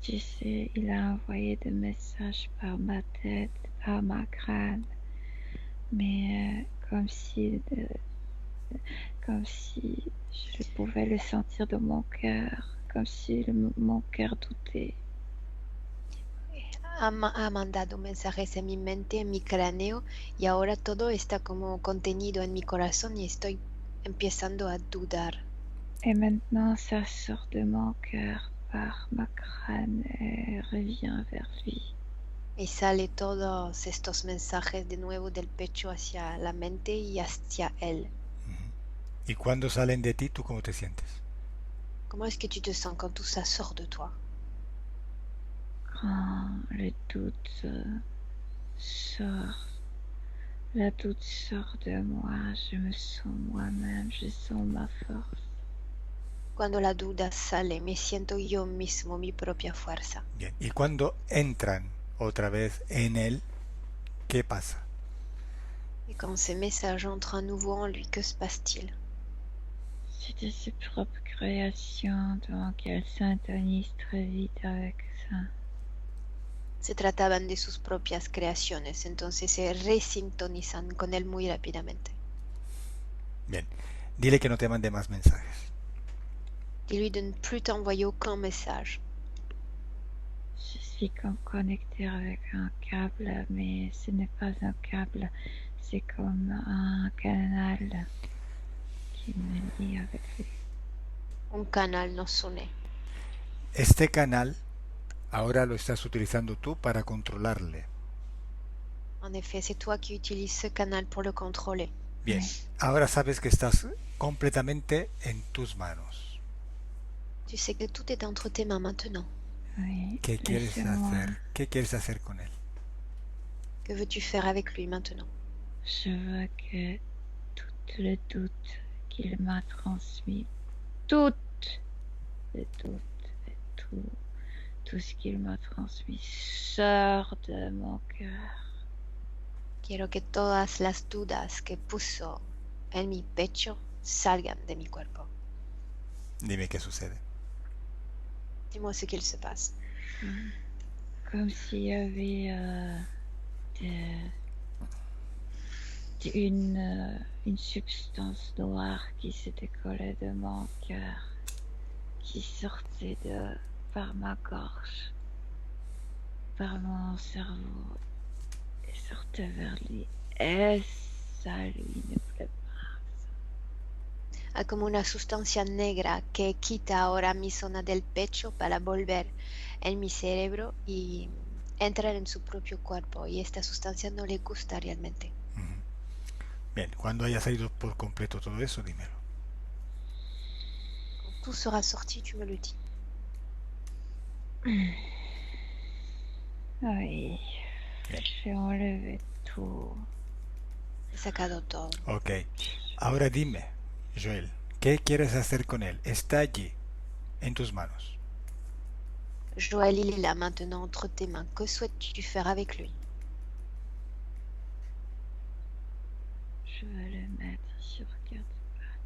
Tu sais, il a envoyé des messages par ma tête, par ma crâne, mais comme si je pouvais le sentir de mon cœur, comme si mon cœur doutait. Ha mandado mensajes en mi mente, en mi cráneo, y ahora todo está como contenido en mi corazón y estoy empezando a dudar. Et maintenant, ça sort de mon cœur par ma crâne et revient vers lui. Y sale todos estos mensajes de nuevo del pecho hacia la mente y hacia él. Ujú. Y cuando salen de ti, ¿tú cómo te sientes? Comment est-ce que tu te sens quand tout ça sort de toi? Quand le doute sort, le doute sort de moi, je me sens moi-même, je sens ma force. Cuando la duda sale, me siento yo mismo, mi propia fuerza. Bien. Y cuando entran otra vez en él, ¿qué pasa? Et quand ces messages entrent à nouveau en lui, que se passe-t-il? C'était ses propres créations, donc elle s'intonise très vite avec ça. Se trataban de sus propias creaciones, entonces se resintonizan con él muy rápidamente. Bien. Dile que no te mande más mensajes. Dis-lui de ne plus t'envoyer aucun message. Je suis comme connectée avec un câble, mais ce n'est pas un câble, c'est comme un canal qui me lie avec lui. Un canal nos une. Este canal ahora lo estás utilizando tú para controlarle. En effet, c'est toi qui utilises ce canal pour le contrôler. Bien. Oui. Ahora sabes que estás completamente en tus manos. Tu sais que tout est entre tes mains maintenant. Oui, ¿Qué quieres laissez-moi. hacer? ¿Qué quieres hacer con él? Que veux-tu faire avec lui maintenant? Je veux que tout le doute qu'il m'a transmis, tout le doute et tout ce qu'il m'a transmis sort de mon cœur. Quiero que todas las dudas que puso en mi pecho salgan de mi cuerpo. Dime qué sucede. Dis-moi ce qu'il se passe. Comme s'il y avait une substance noire qui se décollait de mon cœur, qui sortait par ma gorge, par mon cerveau, et sortait vers lui. Et ça lui ne plaît pas. Hay como una sustancia negra que quita ahora mi zona del pecho para volver en mi cerebro y entrar en su propio cuerpo. Y esta sustancia no le gusta realmente. Ujú. Bien, cuando haya salido por completo todo eso, dímelo. Quand tout sera sorti, tu me le dis. Oui. J'ai enlevé tout. He sacado todo. Ok. Ahora dime, Joel, ¿qué quieres hacer con él? Está allí, en tus manos. Joël, il est là maintenant entre tes mains. Que souhaites-tu faire avec lui? Je vais le mettre sur 4 pattes.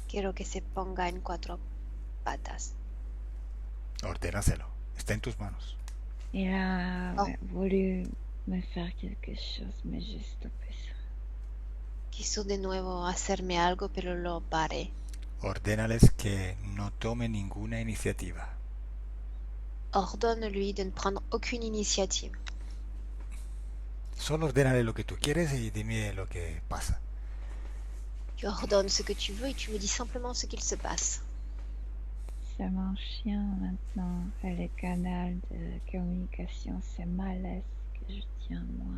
Quiero que se ponga en 4 patas. Ordénaselo. Está en tus manos. Il a Oh. voulu me faire quelque chose, mais j'ai stoppé ça. Quiso de nuevo hacerme algo, pero lo paré. Ordénales que no tome ninguna iniciativa. Ordonne-lui de ne prendre aucune initiative. Solo ordénale lo que tú quieres y dime lo que pasa. Tu ordonnes ce que tu veux et tu me dis simplement ce qu'il se passe. C'est mon chien maintenant. Et les canaux de communication, c'est malaise que je tiens moi.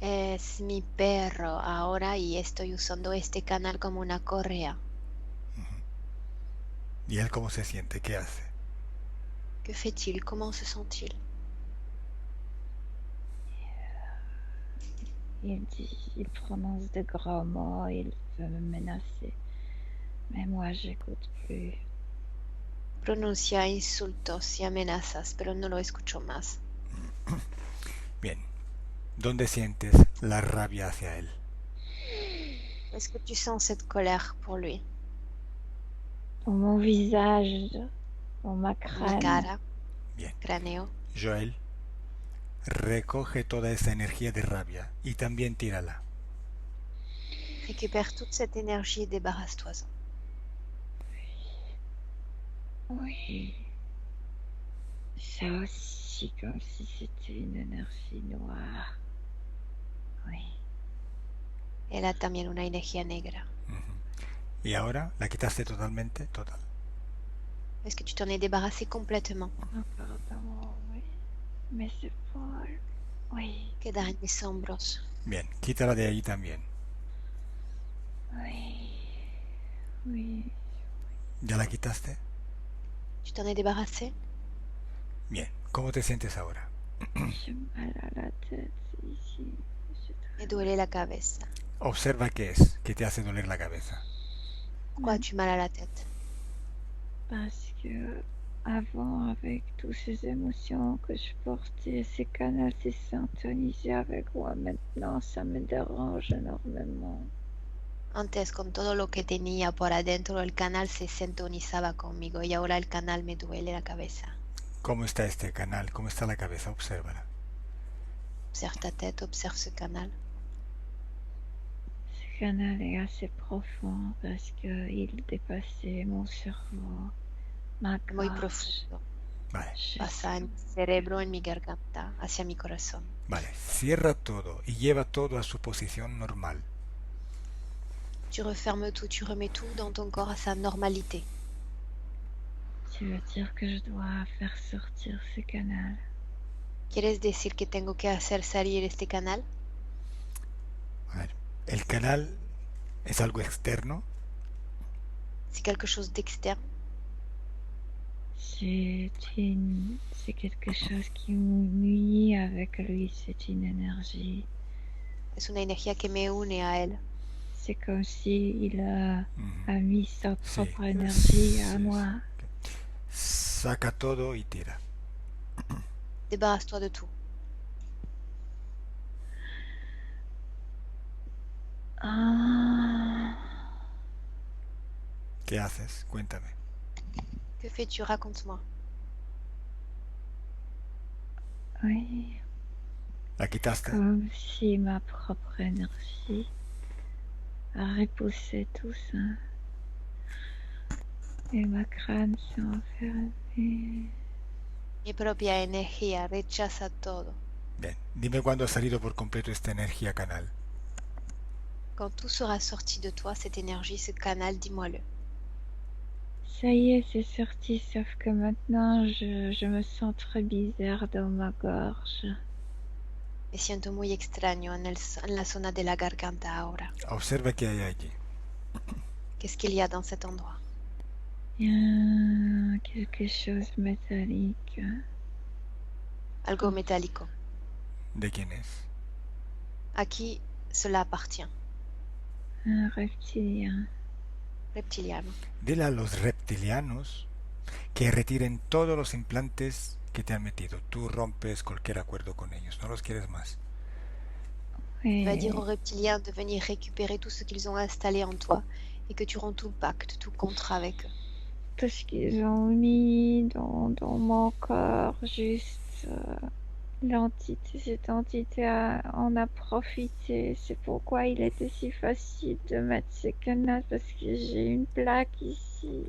Es mi perro ahora y estoy usando este canal como una correa. ¿Y él cómo se siente? ¿Qué hace? Que fait-il? Comment se sent-il? Il dit, il prononce de gros mots, il veut me menacer. Mais moi, j'écoute plus. Pronuncia insultos y amenazas, pero no lo escucho más. Bien. ¿Dónde sientes la rabia hacia él? Est-ce que tu sens cette colère pour lui? Dans mon visage, dans ma La crâne. cara, Bien. cráneo. Joel, recoge toda esa energía de rabia y también tírala. Récupère toute cette énergie et débarrasse-toi-en. Oui. Ça aussi, comme si c'était une énergie noire. Oui. Era también una energía negra. ¿Y ahora la quitaste totalmente? Total. Est-ce que tu t'en es débarrassé complètement? Pardon, oui. Mes épaules. Oui. Queda en mis hombros. Bien, quítala de ahí también. Oui. Oui. ¿Ya la quitaste? Tu t'en es débarrassé? Bien, ¿cómo te sientes ahora? J'ai mal à la tête ici. Me duele la cabeza. Observa qué es que te hace doler la cabeza. Pourquoi as-tu mal à la tête? Parce que avant, avec toutes ces émotions que je portais, ces canaux se syntonisaient avec moi. Maintenant, ça me dérange énormément. Antes, con todo lo que tenía por adentro, el canal se sintonizaba conmigo y ahora el canal me duele la cabeza. ¿Cómo está este canal? ¿Cómo está la cabeza? Obsérvala. Observe ta tête, observe ce canal. Ce canal est assez profond parce qu'il dépassait mon cerveau, ma Muy gorge. profundo. Vale, Pasa en mi cerebro, en mi garganta, hacia mi corazón. vale. Cierra todo y lleva todo a su posición normal. Tu refermes tout, tu remets tout dans ton corps à sa normalité. Tu veux dire que je dois faire sortir ce canal? ¿Quieres decir que tengo que hacer salir este canal? A ver, el canal es algo externo. C'est quelque chose d'externe. C'est quelque chose qui m'unit avec lui, c'est une énergie. Es una energía que me une a él. C'est comme si il a mis sa Sí, propre énergie à sí, moi. Saca todo y tira. Débarrasse-toi de tout. Ah, ¿Qué haces? Cuéntame. Que fais-tu? Raconte-moi. oui, ¿La quitaste? comme si ma propre énergie a repoussé tout ça. Et ma crâne s'est enfermée. Mi propia energía rechaza todo. Bien, dime cuándo ha salido por completo esta energía canal. Quand tout sera sorti de toi, cette énergie, ce canal, dis-moi-le. Ça y est, c'est sorti, sauf que maintenant je me sens très bizarre dans ma gorge. Me siento muy extraño en la zona de la garganta ahora. Observa qué hay allí. Qu'est-ce qu'il y a dans cet endroit? Il y a quelque chose métallique. algo metálico. ¿De quién es? ¿A qui cela appartient? Un reptilien. Reptiliano. Dile a los reptilianos que retiren todos los implantes que te han metido. Tú rompes cualquier acuerdo con ellos, no los quieres más. Va dire Oui, aux reptiliens de venir récupérer tout ce qu'ils ont installé en toi et que tu romps tout pacte, tout contrat avec eux. tout ce qu'ils ont mis dans mon corps, juste cette entité en a profité. C'est pourquoi il était si facile de mettre ces canaux, parce que j'ai une plaque ici.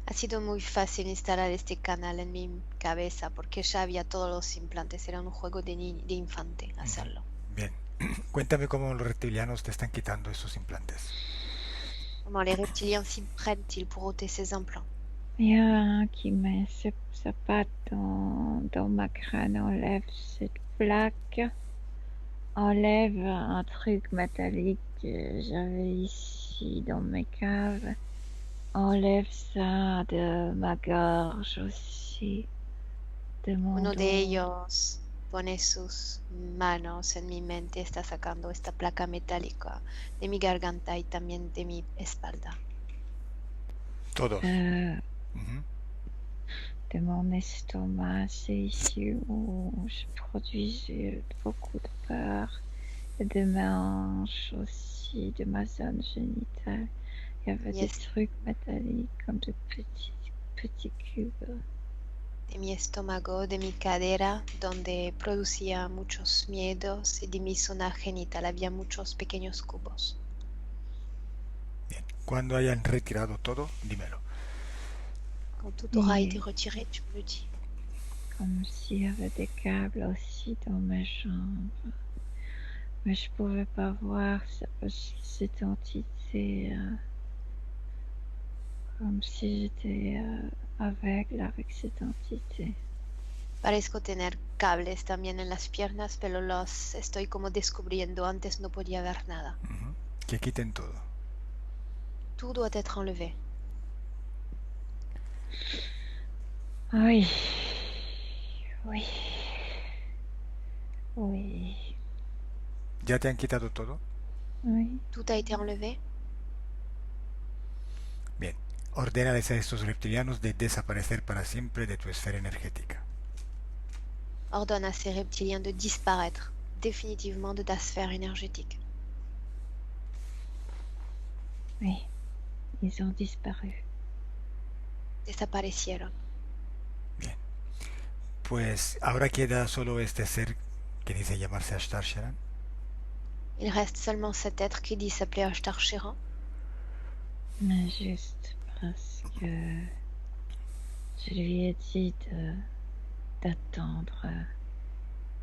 Ha sido muy fácil instalar este canal en mi cabeza porque ya había todos los implantes. Era un juego de infante hacerlo. Bien, cuéntame cómo los reptilianos te están quitando esos implantes. Comment les reptiliens s'y prennent-ils pour ôter ces implants? Il y a un qui met sa patte dans ma crâne, enlève cette plaque, enlève un truc métallique que j'avais ici dans mes caves, enlève ça de ma gorge aussi, de mon Uno dos. de ellos pone sus manos en mi mente, está sacando esta placa metálica de mi garganta y también de mi espalda. Todos. Ujú. De mon estomac, c'est ici où je produis beaucoup de peur. Et de mes hanches aussi, de ma zone génitale. Il y avait des Yes. trucs métalliques comme de petits cubes. De mi estómago, de mi cadera, donde producía muchos miedos, y de mi zona genital había muchos pequeños cubos. Bien, cuando hayan retirado todo, dímelo. Quand tout aura Oui. été retiré, tu me le dis. Comme s'il y avait des câbles aussi dans mes jambes. Mais je pouvais pas voir cette entité. Comme si j'étais aveugle avec cette entité. Parezco tener cables también en las piernas, pero los estoy como descubriendo. Antes no podía ver nada. Ujú. Que quiten todo. Tout doit être enlevé. Oui. Oui. Oui. ¿Ya te han quitado todo? Oui. Tout a été enlevé. Bien, ordénales a estos reptilianos de desaparecer para siempre de tu esfera energética. Ordonne à ces reptiliens de disparaître définitivement de ta sphère énergétique. Oui. Ils ont disparu. Desaparecieron. Bien, pues ahora queda solo este ser que dice llamarse Ashtar Sheran. Il reste seulement cet être qui dit s'appeler Ashtar Sheran. Mais juste parce que je lui ai dit d'attendre.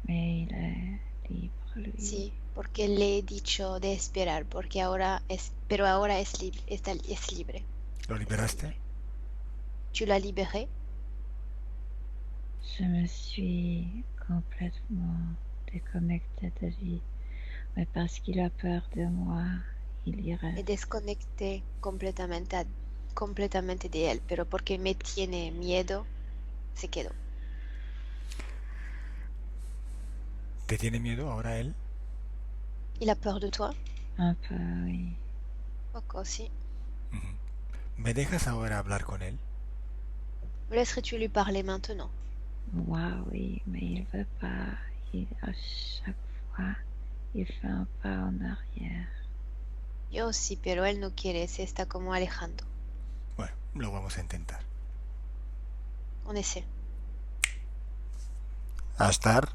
Mais il est libre, lui. Sí, porque le he dicho de esperar, porque ahora pero ahora es libre. ¿Lo liberaste? Tu l'as libéré? Je me suis complètement déconnectée de lui. Mais parce qu'il a peur de moi, il y Me reste. desconecté completamente de él, pero porque me tiene miedo, se quedó. ¿Te tiene miedo ahora él? Il a peur de toi? Un peu, oui. Poco, sí. Ujú. ¿Me dejas ahora hablar con él? Me laisserais-tu lui parler maintenant? Moi, oui, mais il veut pas. À chaque fois, il fait un pas en arrière. Yo sí, pero él no quiere, se está como alejando. Bueno, lo vamos a intentar. On essaie. Ashtar.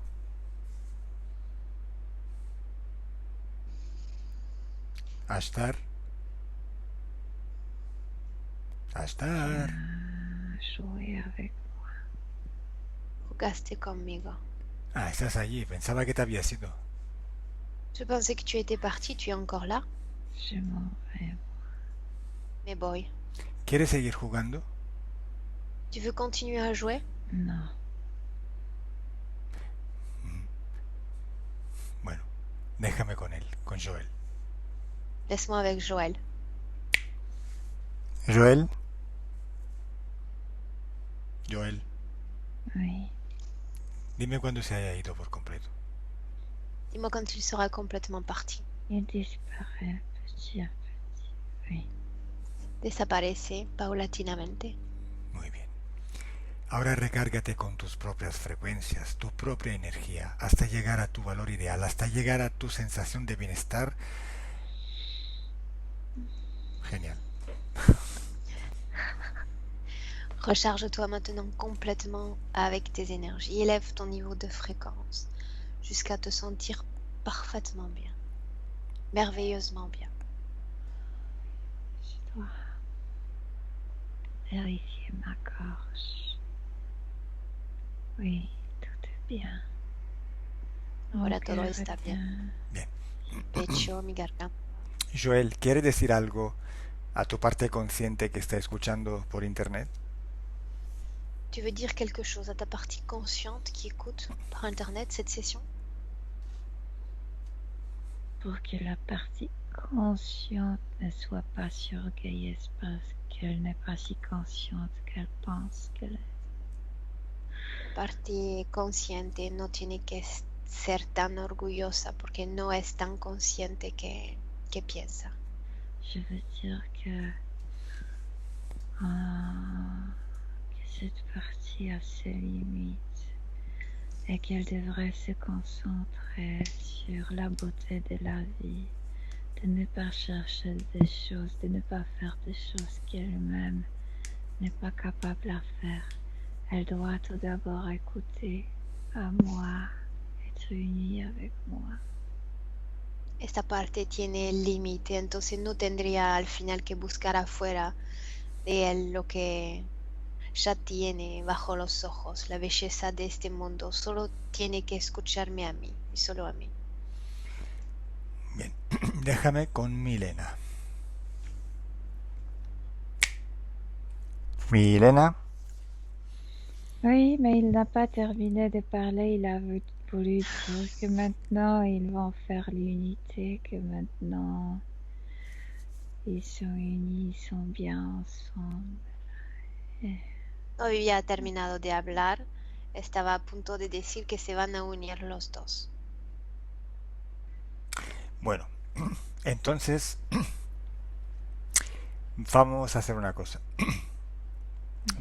Ashtar. Ashtar. Jouer avec. Jugaste conmigo. Ah, estás allí. Pensaba que te habías ido. Je pensais que tu étais parti, tu es encore là? Je m'en vais. Me voy. ¿Quieres seguir jugando? Tu veux continuer à jouer? Non. Bueno, déjame con él, con Joel. Laisse-moi avec Joël. Joel. Joel, Oui. Dime cuándo se haya ido por completo. Dis-moi quand il sera complètement parti. Il disparaît petit à petit. Oui. Desaparece paulatinamente. Muy bien. Ahora recárgate con tus propias frecuencias, tu propia energía, hasta llegar a tu valor ideal, hasta llegar a tu sensación de bienestar. Genial. Recharge-toi maintenant complètement avec tes énergies. Élève ton niveau de fréquence jusqu'à te sentir parfaitement bien, merveilleusement bien. Je dois vérifier ma gorge. Oui, tout est bien. Ahora Mon todo cœur está est bien. Bien. Mi pecho, mi garganta. Joel, ¿quieres decir algo a tu parte consciente que está escuchando por internet? Tu veux dire quelque chose à ta partie consciente qui écoute par internet cette session? pour que la partie consciente ne soit pas surorgueilleuse parce qu'elle n'est pas si consciente qu'elle pense qu'elle est. Parte consciente no tiene que ser tan orgullosa porque no es tan consciente que piensa. Je veux dire que cette partie a ses limites et qu'elle devrait se concentrer sur la beauté de la vie, de ne pas chercher des choses, de ne pas faire des choses qu'elle-même n'est pas capable à faire. Elle doit tout d'abord écouter à moi, être unie avec moi. Esta parte tiene el límite, entonces no tendría al final que buscar afuera de él lo que ya tiene bajo los ojos, la belleza de este mundo. Solo tiene que escucharme a mí y solo a mí. Bien, déjame con Milena. Milena. Oui, mais il n'a pas terminé de parler, il a voulu dire que maintenant ils vont faire l'unité, que maintenant ils sont unis, ils sont bien ensemble. No había terminado de hablar, estaba a punto de decir que se van a unir los dos. Bueno, entonces vamos a hacer una cosa.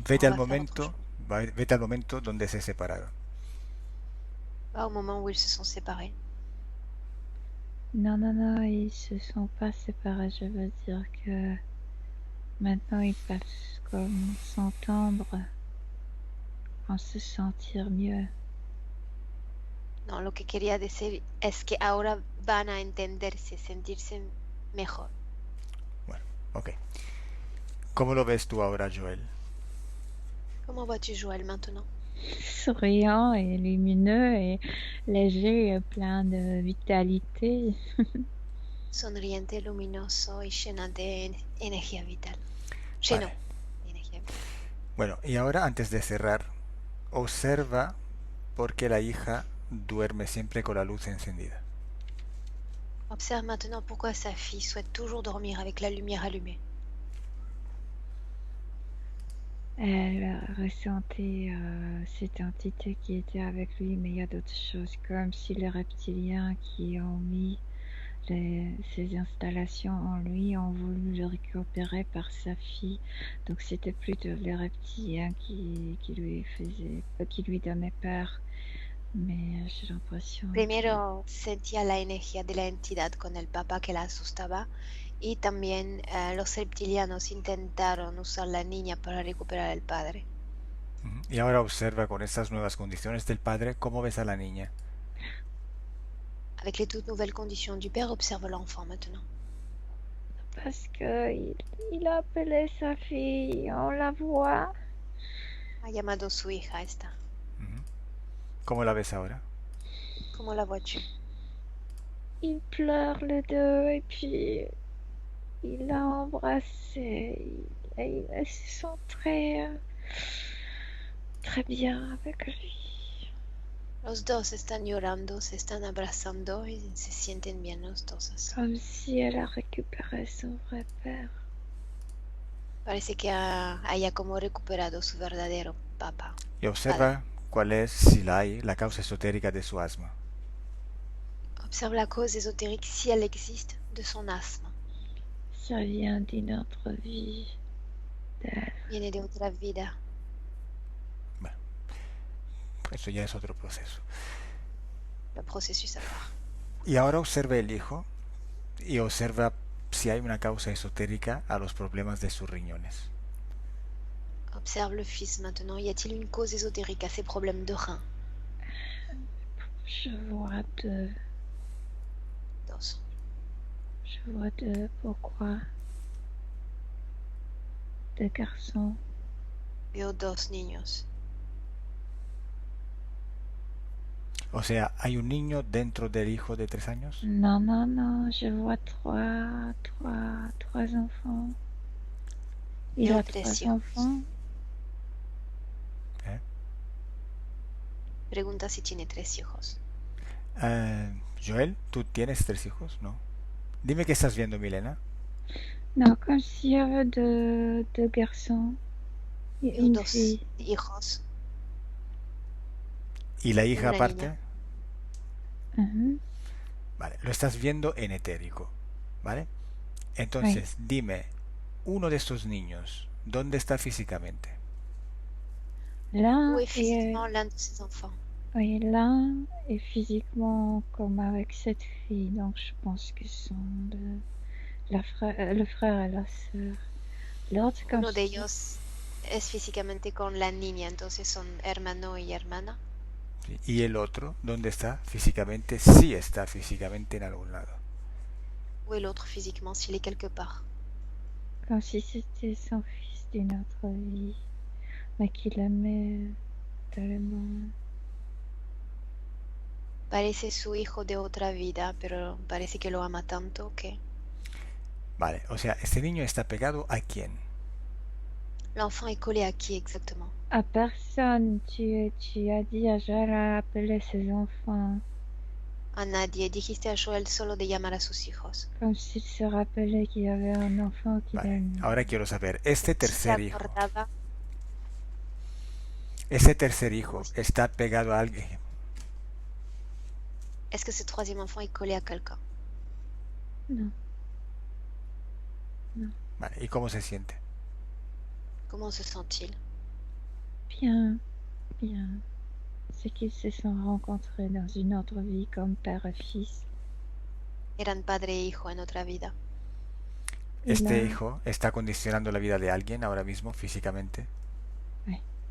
Vete al momento, vete al momento donde se separaron. Va au moment où ils se sont séparés. Non, non, non, ils se sont pas séparés, je veux dire que maintenant ils peuvent comme s'entendre, se sentir mieux. No, lo que quería decir es que ahora van a entenderse, sentirse mejor. Bueno, ok. ¿Cómo lo ves tú ahora, Joel? Comment vas-tu, Joël, maintenant? Souriant et lumineux et léger et plein de vitalité. Sonriente, luminoso y llena de energía vital. Lleno Vale. de energía vital. Bueno, y ahora antes de cerrar, observa por qué la hija duerme siempre con la luz encendida. Observe maintenant pourquoi sa fille souhaite toujours dormir avec la lumière allumée. Elle ressentait cette entité qui était avec lui, mais il y a d'autres choses, comme si les reptiliens qui ont mis ces installations en lui ont voulu le récupérer par sa fille. Donc c'était plutôt les reptiliens qui lui donnaient peur. Mais j'ai l'impression Primero sentía la energía de la entidad con el papá que la asustaba y también los reptilianos intentaron usar la niña para recuperar al padre. Y ahora observa con estas nuevas condiciones del padre cómo ves a la niña. Avec les toutes nouvelles conditions du père, observe l'enfant maintenant. parce qu'il a appelé sa fille, on la voit. Ha llamado su hija esta. ¿Cómo la ves ahora? ¿Cómo la vois-tu? Ils pleurent les deux et puis il l'a embrassée et ils se sentent très bien avec lui. Los dos están llorando, se están abrazando y se sienten bien los dos así. Comme si elle a récupéré son vrai père. Parece que haya como recuperado su verdadero papá. Y observa cuál es, si la hay, la causa esotérica de su asma. Observe la cause ésotérique si elle existe de son asthme. Ça vient d'une autre vie. Viene de otra vida. Bueno, eso ya es otro proceso. Le processus à part. Y ahora observe el hijo y observa si hay una causa esotérica a los problemas de sus riñones. Observe le fils maintenant. Y a-t-il une cause ésotérique à ses problèmes de rein? Je vois deux. Dos. Je vois deux. Pourquoi? Deux garçons. Veo dos niños. O sea, ¿hay un niño dentro del hijo de 3 años? Non, non, non. Je vois trois enfants. Il Veo a tres trois hijos. enfants. ¿Eh? Pregunta si tiene tres hijos. Joel, ¿tú tienes 3 hijos? No. Dime qué estás viendo, Milena. Non, comme s'il y avait deux garçons. Et Veo une dos fille. hijos. ¿Y la hija Una aparte? niña. Mhm. Vale, lo estás viendo en etérico, ¿vale? Entonces, dime, uno de estos niños, ¿dónde está físicamente? L'un Où est est, physiquement l'un de ses enfants? oui, l'un est physiquement comme avec cette fille, donc je pense que ce sont le frère et la sœur. L'autre comme Uno de ellos es físicamente con la niña, entonces son hermano y hermana. ¿Sí? ¿Y el otro, dónde está físicamente? Sí está físicamente en algún lado. Où est l'autre physiquement s'il est quelque part? comme si c'était son fils d'une autre vie, mais qu'il aimait tellement. Parece su hijo de otra vida, pero parece que lo ama tanto que Vale, o sea, este niño está pegado ¿a quién? l'enfant est collé à qui exactement? À personne, tu as dit à Joël à appeler ses enfants, A nadie. Dijiste a Joel solo de llamar a sus hijos. comme s'il se rappelait qu'il y avait un enfant qu'il Vale, aimait. ahora quiero saber, este Si se tercer hijo, acordaba, ese tercer hijo está pegado a alguien. est-ce que ce troisième enfant est collé à quelqu'un? Non. Vale, ¿y cómo se siente? Comment se sent-il? Bien, bien. C'est qu'ils se sont rencontrés dans une autre vie comme père et fils. Eran padre e hijo en otra vida. Y ¿Este la- hijo está condicionando la vida de alguien ahora mismo físicamente?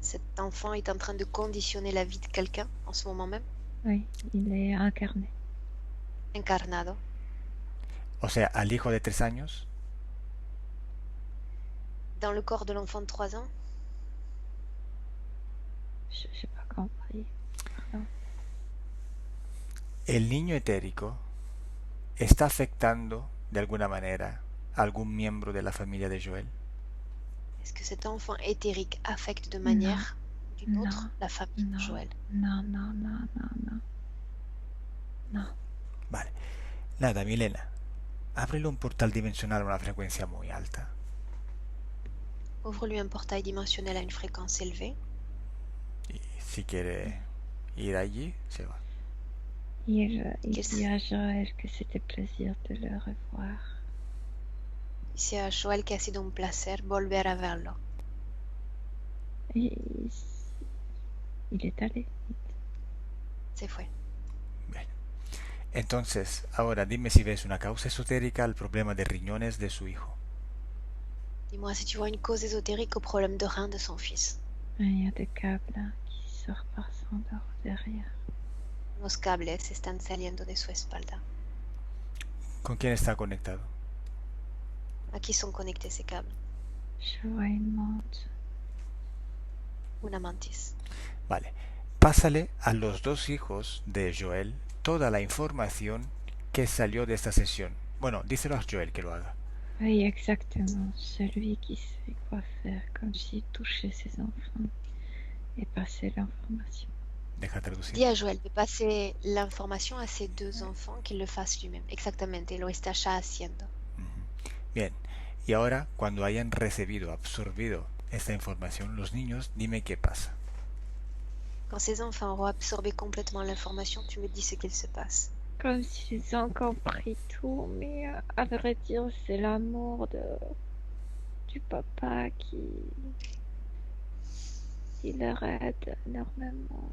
Cet enfant est en train de conditionner la vie de quelqu'un en ce moment même, Oui, il est incarné. encarnado. O sea, al hijo de 3 años, Dans le corps de l'enfant de 3 ans, Je n'ai pas compris. el niño etérico está afectando de alguna manera a algún miembro de la familia de Joel. est-ce que cet enfant éthérique affecte de manière ou d'une Non. autre la famille de Non. Joël? Non, non, non, non, non. Non. Vale. Nada, Milena. Ábrele un portal dimensional a una frecuencia muy alta. Ouvre-lui un portail dimensionnel à une fréquence élevée. Y si quiere ir allí, se va. Il Qu'est-ce- dit à Joël que c'était plaisir de le revoir. Dice a Joël que ha sido un placer volver a verlo. Et il est allé. Se fue. Bien. Entonces, ahora dime si ves una causa esotérica al problema de riñones de su hijo. Dis-moi si tu vois une cause ésotérique au problème de rein de son fils. Il y a des câbles qui sortent par son dos derrière. Unos cables están saliendo de su espalda. ¿Con quién está conectado? À qui sont connectés ces câbles? Je vois une montre. Una mantis. Vale. Pásale a los 2 hijos de Joel toda la información que salió de esta sesión. Bueno, díselo a Joel que lo haga. Oui, exactement. Celui qui sait quoi faire, comme s'il touchait ses enfants et passait l'information. Deja traducir. Dis à Joël de passer l'information à ses 2 enfants, qu'il le fasse lui-même. Exactamente, lo está ya haciendo. Ujú. Bien. Y ahora, cuando hayan recibido, absorbido esta información, los niños, dime qué pasa. Quand ces enfants auront absorbé complètement l'information, tu me dis ce qu'il se passe. Comme s'ils ont compris tout, mais à vrai dire, c'est l'amour du papa qui leur aide énormément.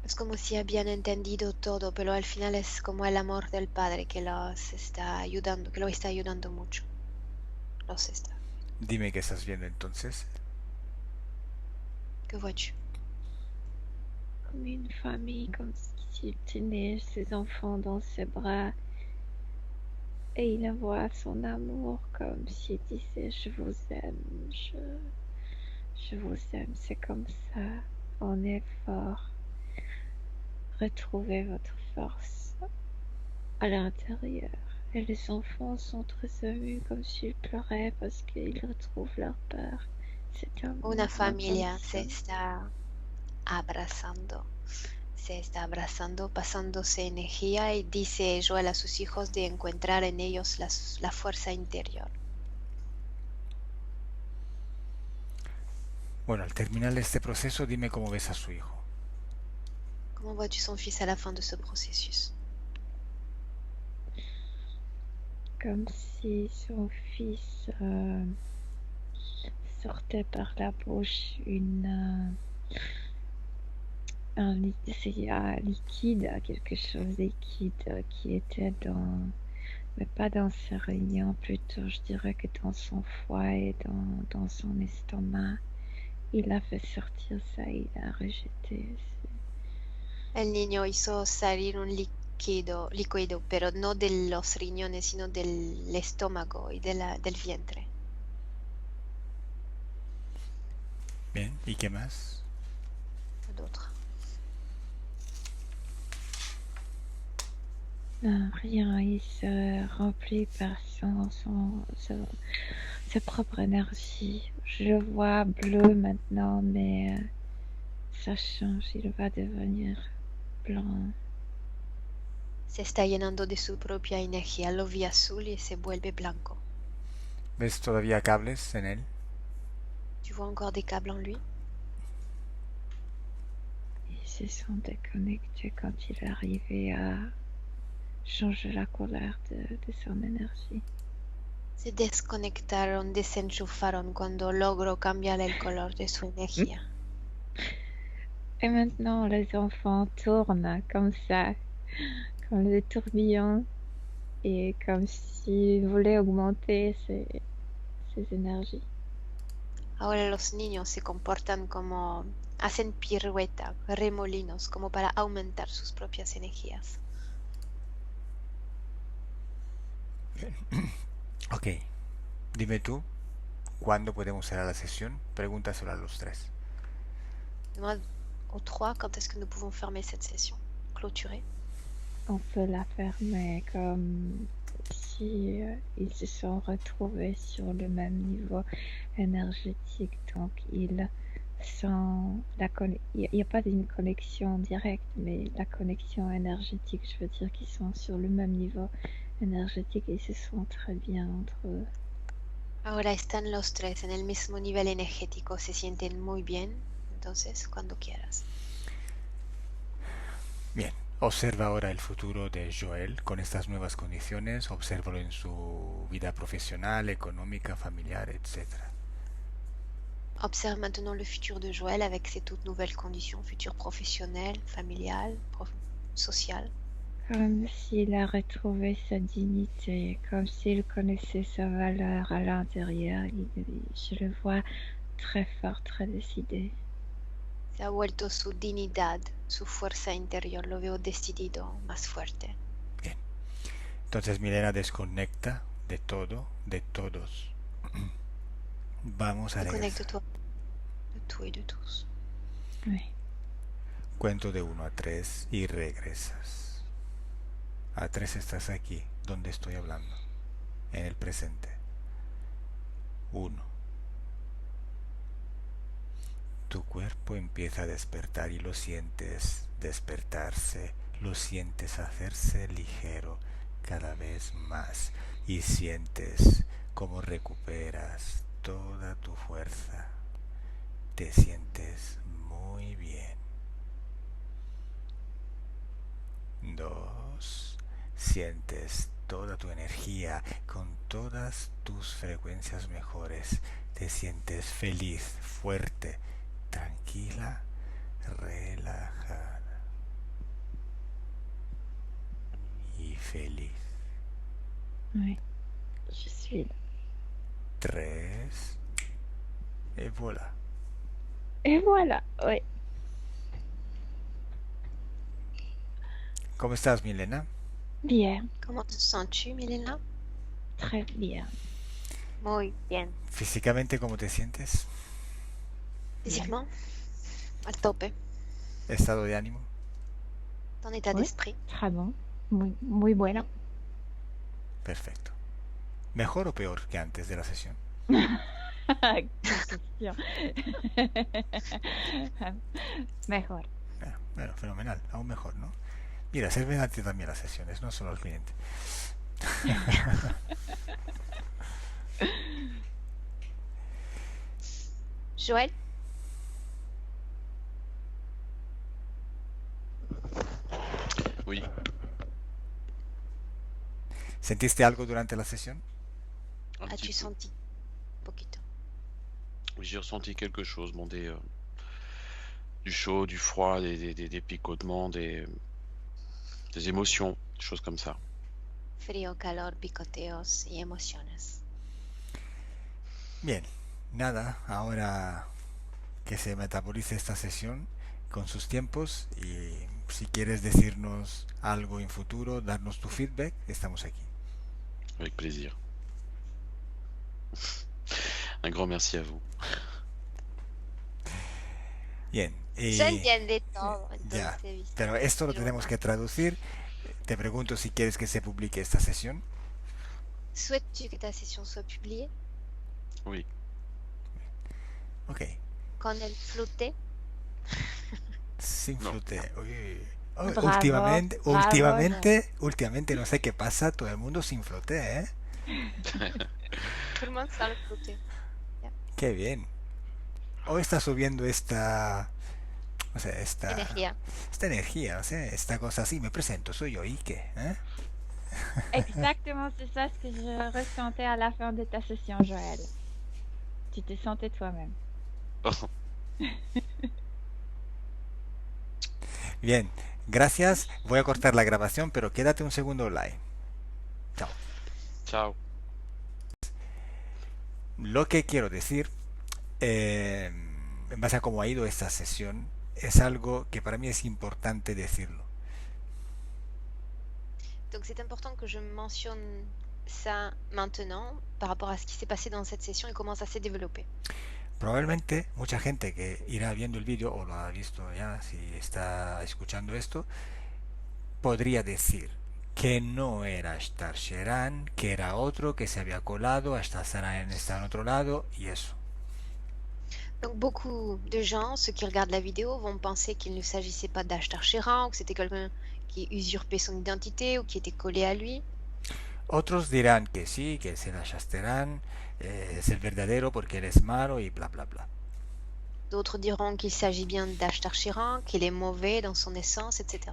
Es como si habían entendido todo, pero al final es como el amor del padre que los está ayudando, que lo está ayudando mucho. Los está. Dime qué estás viendo entonces. Que vois-tu? Comme une famille, comme s'il tenait ses enfants dans ses bras et il envoie son amour comme s'il disait je vous aime, je vous aime, c'est comme ça, on est fort. Retrouvez votre force à l'intérieur. Et les enfants sont très émus comme s'ils pleuraient parce qu'ils retrouvent leur père. Cet amour Una familia se incompréhensible. está abrazando. Se está abrazando, pasándose energía y dice Joel a sus hijos de encontrar en ellos la fuerza interior. Bueno, al terminar este proceso, dime cómo ves a su hijo. Comment vois-tu son fils à la fin de ce processus? Comme si son fils sortait par la bouche un liquide, quelque chose de liquide qui était mais pas dans ses réunions, plutôt je dirais que dans son foie et dans son estomac. Il a fait sortir ça, il a rejeté. El niño hizo salir un líquido, pero no de los riñones, sino del estómago y del vientre. Bien, ¿y qué más? D'autres. Non, rien, il se remplit par sa propre énergie. Je le vois bleu maintenant, mais ça change, il va devenir blanc. Se está llenando de su propia energía, lo vi azul y se vuelve blanco. ¿Ves todavía cables en él? Tu vois encore des câbles en lui? Ils se sont déconnectés quand il est arrivé à changer la couleur de son énergie. Se desconectaron, desenchufaron cuando logró cambiar el color de su energía. Et maintenant, les enfants tournent comme ça, comme des tourbillons, et comme s'ils voulaient augmenter ses énergies. Ahora los niños se comportan como hacen pirueta, remolinos, como para aumentar sus propias energías. Ok. Dime tú, ¿cuándo podemos cerrar la sesión? Pregúntaselo a los tres. Demande aux trois quand est-ce que nous pouvons fermer cette session, clôturer. On peut la fermer comme si ils se sont retrouvés sur le même niveau énergétique. Donc, ils sont il n'y a pas d'une connexion directe, mais la connexion énergétique, je veux dire qu'ils sont sur le même niveau énergétique et ils se sentent très bien entre eux. Ahora están los tres en el mismo nivel energético, se sienten muy bien, entonces cuando quieras. Bien, observa ahora el futuro de Joel con estas nuevas condiciones, obsérvalo en su vida profesional, económica, familiar, etc. Observe maintenant le futur de Joël avec ses toutes nouvelles conditions, futur professionnel, familial, social. Comme s'il a retrouvé sa dignité, comme s'il connaissait sa valeur à l'intérieur. Je le vois très fort, très décidé. Se ha vuelto su dignidad, su fuerza interior, lo veo decidido, más fuerte. Bien. Entonces Milena desconecta de todo, de todos. Vamos a regresar. Déconnecte-toi de tout et de tous. Oui. Cuento de 1 a 3 y regresas. A 3 estás aquí, donde estoy hablando, en el presente. 1. Tu cuerpo empieza a despertar y lo sientes despertarse, lo sientes hacerse ligero cada vez más y sientes cómo recuperas toda tu fuerza. Te sientes muy bien. sientes toda tu energía con todas tus frecuencias mejores. Te sientes feliz, fuerte, tranquila, relajada y feliz. Oui, je suis là. 3. Et voilà. Et voilà, oui. ¿Cómo estás, Milena? Bien, Comment te sens-tu, Milena? très bien. Muy bien. Físicamente, ¿cómo te sientes? Physiquement, al tope. ¿Estado de ánimo? Ton état Oui, d'esprit. très bon. Muy, muy bueno. Perfecto. ¿Mejor o peor que antes de la sesión? Qué question. Mejor. Bueno, fenomenal. Aún mejor, ¿no? Mira, sirven a ti también las sesiones, no solo al cliente. Joël? Oui. ¿Sentiste algo durante la sesión? Un petit As-tu peu. senti? Poquito. Oui, j'ai ressenti quelque chose, bon, du chaud, du froid, des picotements, des émotions, des choses comme ça. Frío, calor, picoteos y emociones. Bien, nada, ahora que se metabolice esta sesión con sus tiempos y si quieres decirnos algo en futuro, darnos tu feedback, estamos aquí. Avec plaisir. Un grand merci à vous. Bien, Ya entiende todo, ya, entonces, ¿viste? pero esto lo Pero tenemos bueno. que traducir. Te pregunto si quieres que se publique esta sesión. Souhaites-tu que ta session soit publiée Oui. Ok, con el flute? sin No. flute. Uy. Oh, Bravo, últimamente, bravo, últimamente no sé qué pasa, todo el mundo sin flute, ¿eh? Tout le monde sans le flute. Qué bien. O está subiendo esta, no sé, esta Energía. energía, no sé, esta cosa así. Me presento, soy yo, Ike, ¿eh? Exactement, c'est ça ce que je ressentais à la fin de ta session, Joël. Tu te sentais toi-même. Bien, gracias. Voy a cortar la grabación, pero quédate un segundo online. Chao. Ciao. Lo que quiero decir, en base a cómo ha ido esta sesión, es algo que para mí es importante decirlo. Donc c'est important que je mentionne ça maintenant par rapport à ce qui s'est passé dans cette session et comment ça s'est développé. Probablemente mucha gente que irá viendo el vídeo o lo ha visto ya, si está escuchando esto, podría decir que no era Ashtar Sheran, que era otro que se había colado, Ashtar Sheran está en otro lado y eso. Donc beaucoup de gens, ceux qui regardent la vidéo, vont penser qu'il ne s'agissait pas d'Ashtar Sheran, ou que c'était quelqu'un qui usurpait son identité ou qui était collé à lui. Otros dirán que sí, que es el Ashtaran, es el verdadero porque él es malo y bla bla bla. D'autres diront qu'il s'agit bien d'Ashtar Sheran, qu'il est mauvais dans son essence, etc.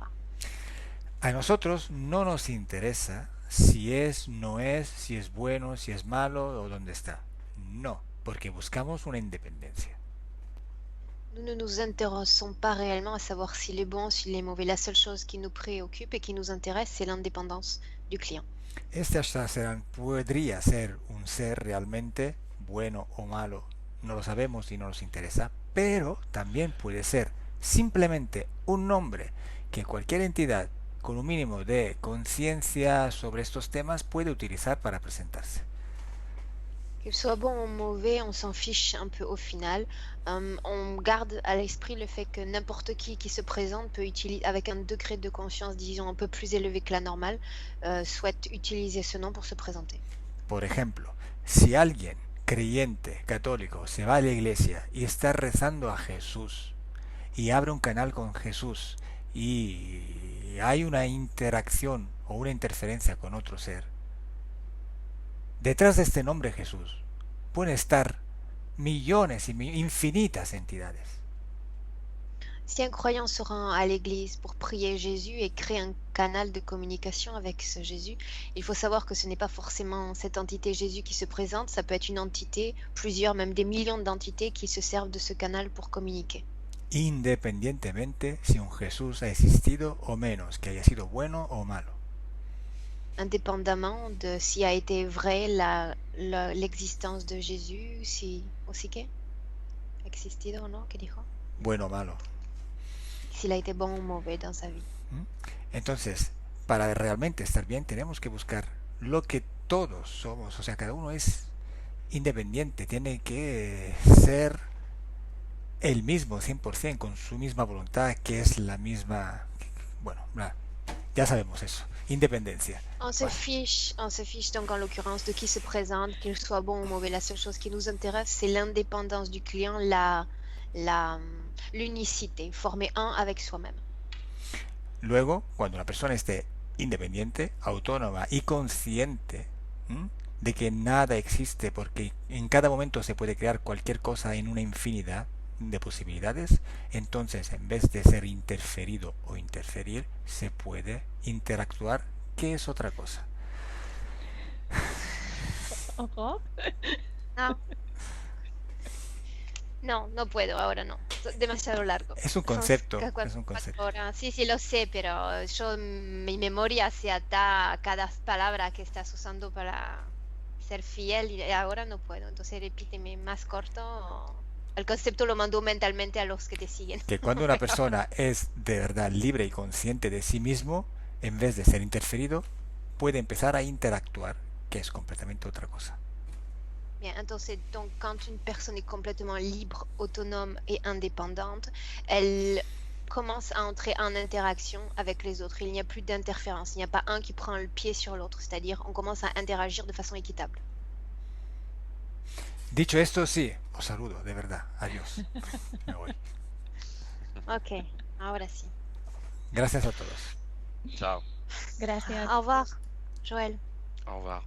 A nosotros no nos interesa si es, no es, si es bueno, si es malo o dónde está. No, porque buscamos una independencia. Nous ne nous intéressons pas réellement à savoir s'il est bon, s'il est mauvais. La seule chose qui nous préoccupe et qui nous intéresse, c'est l'indépendance du client. Este Ashtaran podría ser un ser realmente bueno o malo, no lo sabemos y no nos interesa, pero también puede ser simplemente un nombre que cualquier entidad con un mínimo de conciencia sobre estos temas puede utilizar para presentarse. Qu'il soit bon ou mauvais, on s'en fiche un peu au final. On garde à l'esprit le fait que n'importe qui se présente peut utiliser, avec un degré de conscience, disons, un peu plus élevé que la normale, souhaite utiliser ce nom pour se présenter. Por ejemplo, si alguien creyente, católico, se va a la iglesia y está rezando a Jesús y abre un canal con Jesús y hay una interacción o una interferencia con otro ser, detrás de este nombre Jesús pueden estar millones y infinitas entidades. Si un croyant se rend à l'église pour prier Jésus et crée un canal de communication avec ce Jésus, il faut savoir que ce n'est pas forcément cette entité Jésus qui se présente, ça peut être une entité, plusieurs, même des millions d'entités qui se servent de ce canal pour communiquer. Independientemente si un Jesús ha existido o menos, que haya sido bueno o malo. Indépendamment de si a été vrai l'existence de Jésus, si aussi que existido o no, ¿qué dijo? Bueno o malo. S'il a été bon ou mauvais dans sa vie. Entonces, para realmente estar bien tenemos que buscar lo que todos somos, o sea, cada uno es independiente, tiene que ser el mismo 100% con su misma voluntad, que es la misma, bueno, ya sabemos eso, independencia. On se fiche donc en l'occurrence de qui se présente, qu'il soit bon ou mauvais. La seule chose qui nous intéresse, c'est l'indépendance du client, l'unicité, former un avec soi-même. Luego, cuando una persona esté independiente, autónoma y consciente de que nada existe, porque en cada momento se puede crear cualquier cosa en una infinidad de posibilidades, entonces en vez de ser interferido o interferir, se puede interactuar, que es otra cosa. No puedo, ahora no. Demasiado largo. Es un concepto, es un concepto. Horas. Sí, lo sé, pero mi memoria se ata a cada palabra que estás usando para ser fiel y ahora no puedo. Entonces repíteme más corto. El concepto lo mando mentalmente a los que te siguen. Que cuando una persona es de verdad libre y consciente de sí mismo, en vez de ser interferido, puede empezar a interactuar, que es completamente otra cosa. Bien, entonces, donc, quand une personne est complètement libre, autonome et indépendante, elle commence à entrer en interaction avec les autres. Il n'y a plus d'interférence. Il n'y a pas un qui prend le pied sur l'autre. C'est-à-dire, on commence à interagir de façon équitable. Dicho esto, sí, os saludo, de verdad. Adiós. Me voy. Ok, ahora sí. Gracias a todos. Ciao. Gracias. Au revoir, Joël. Au revoir.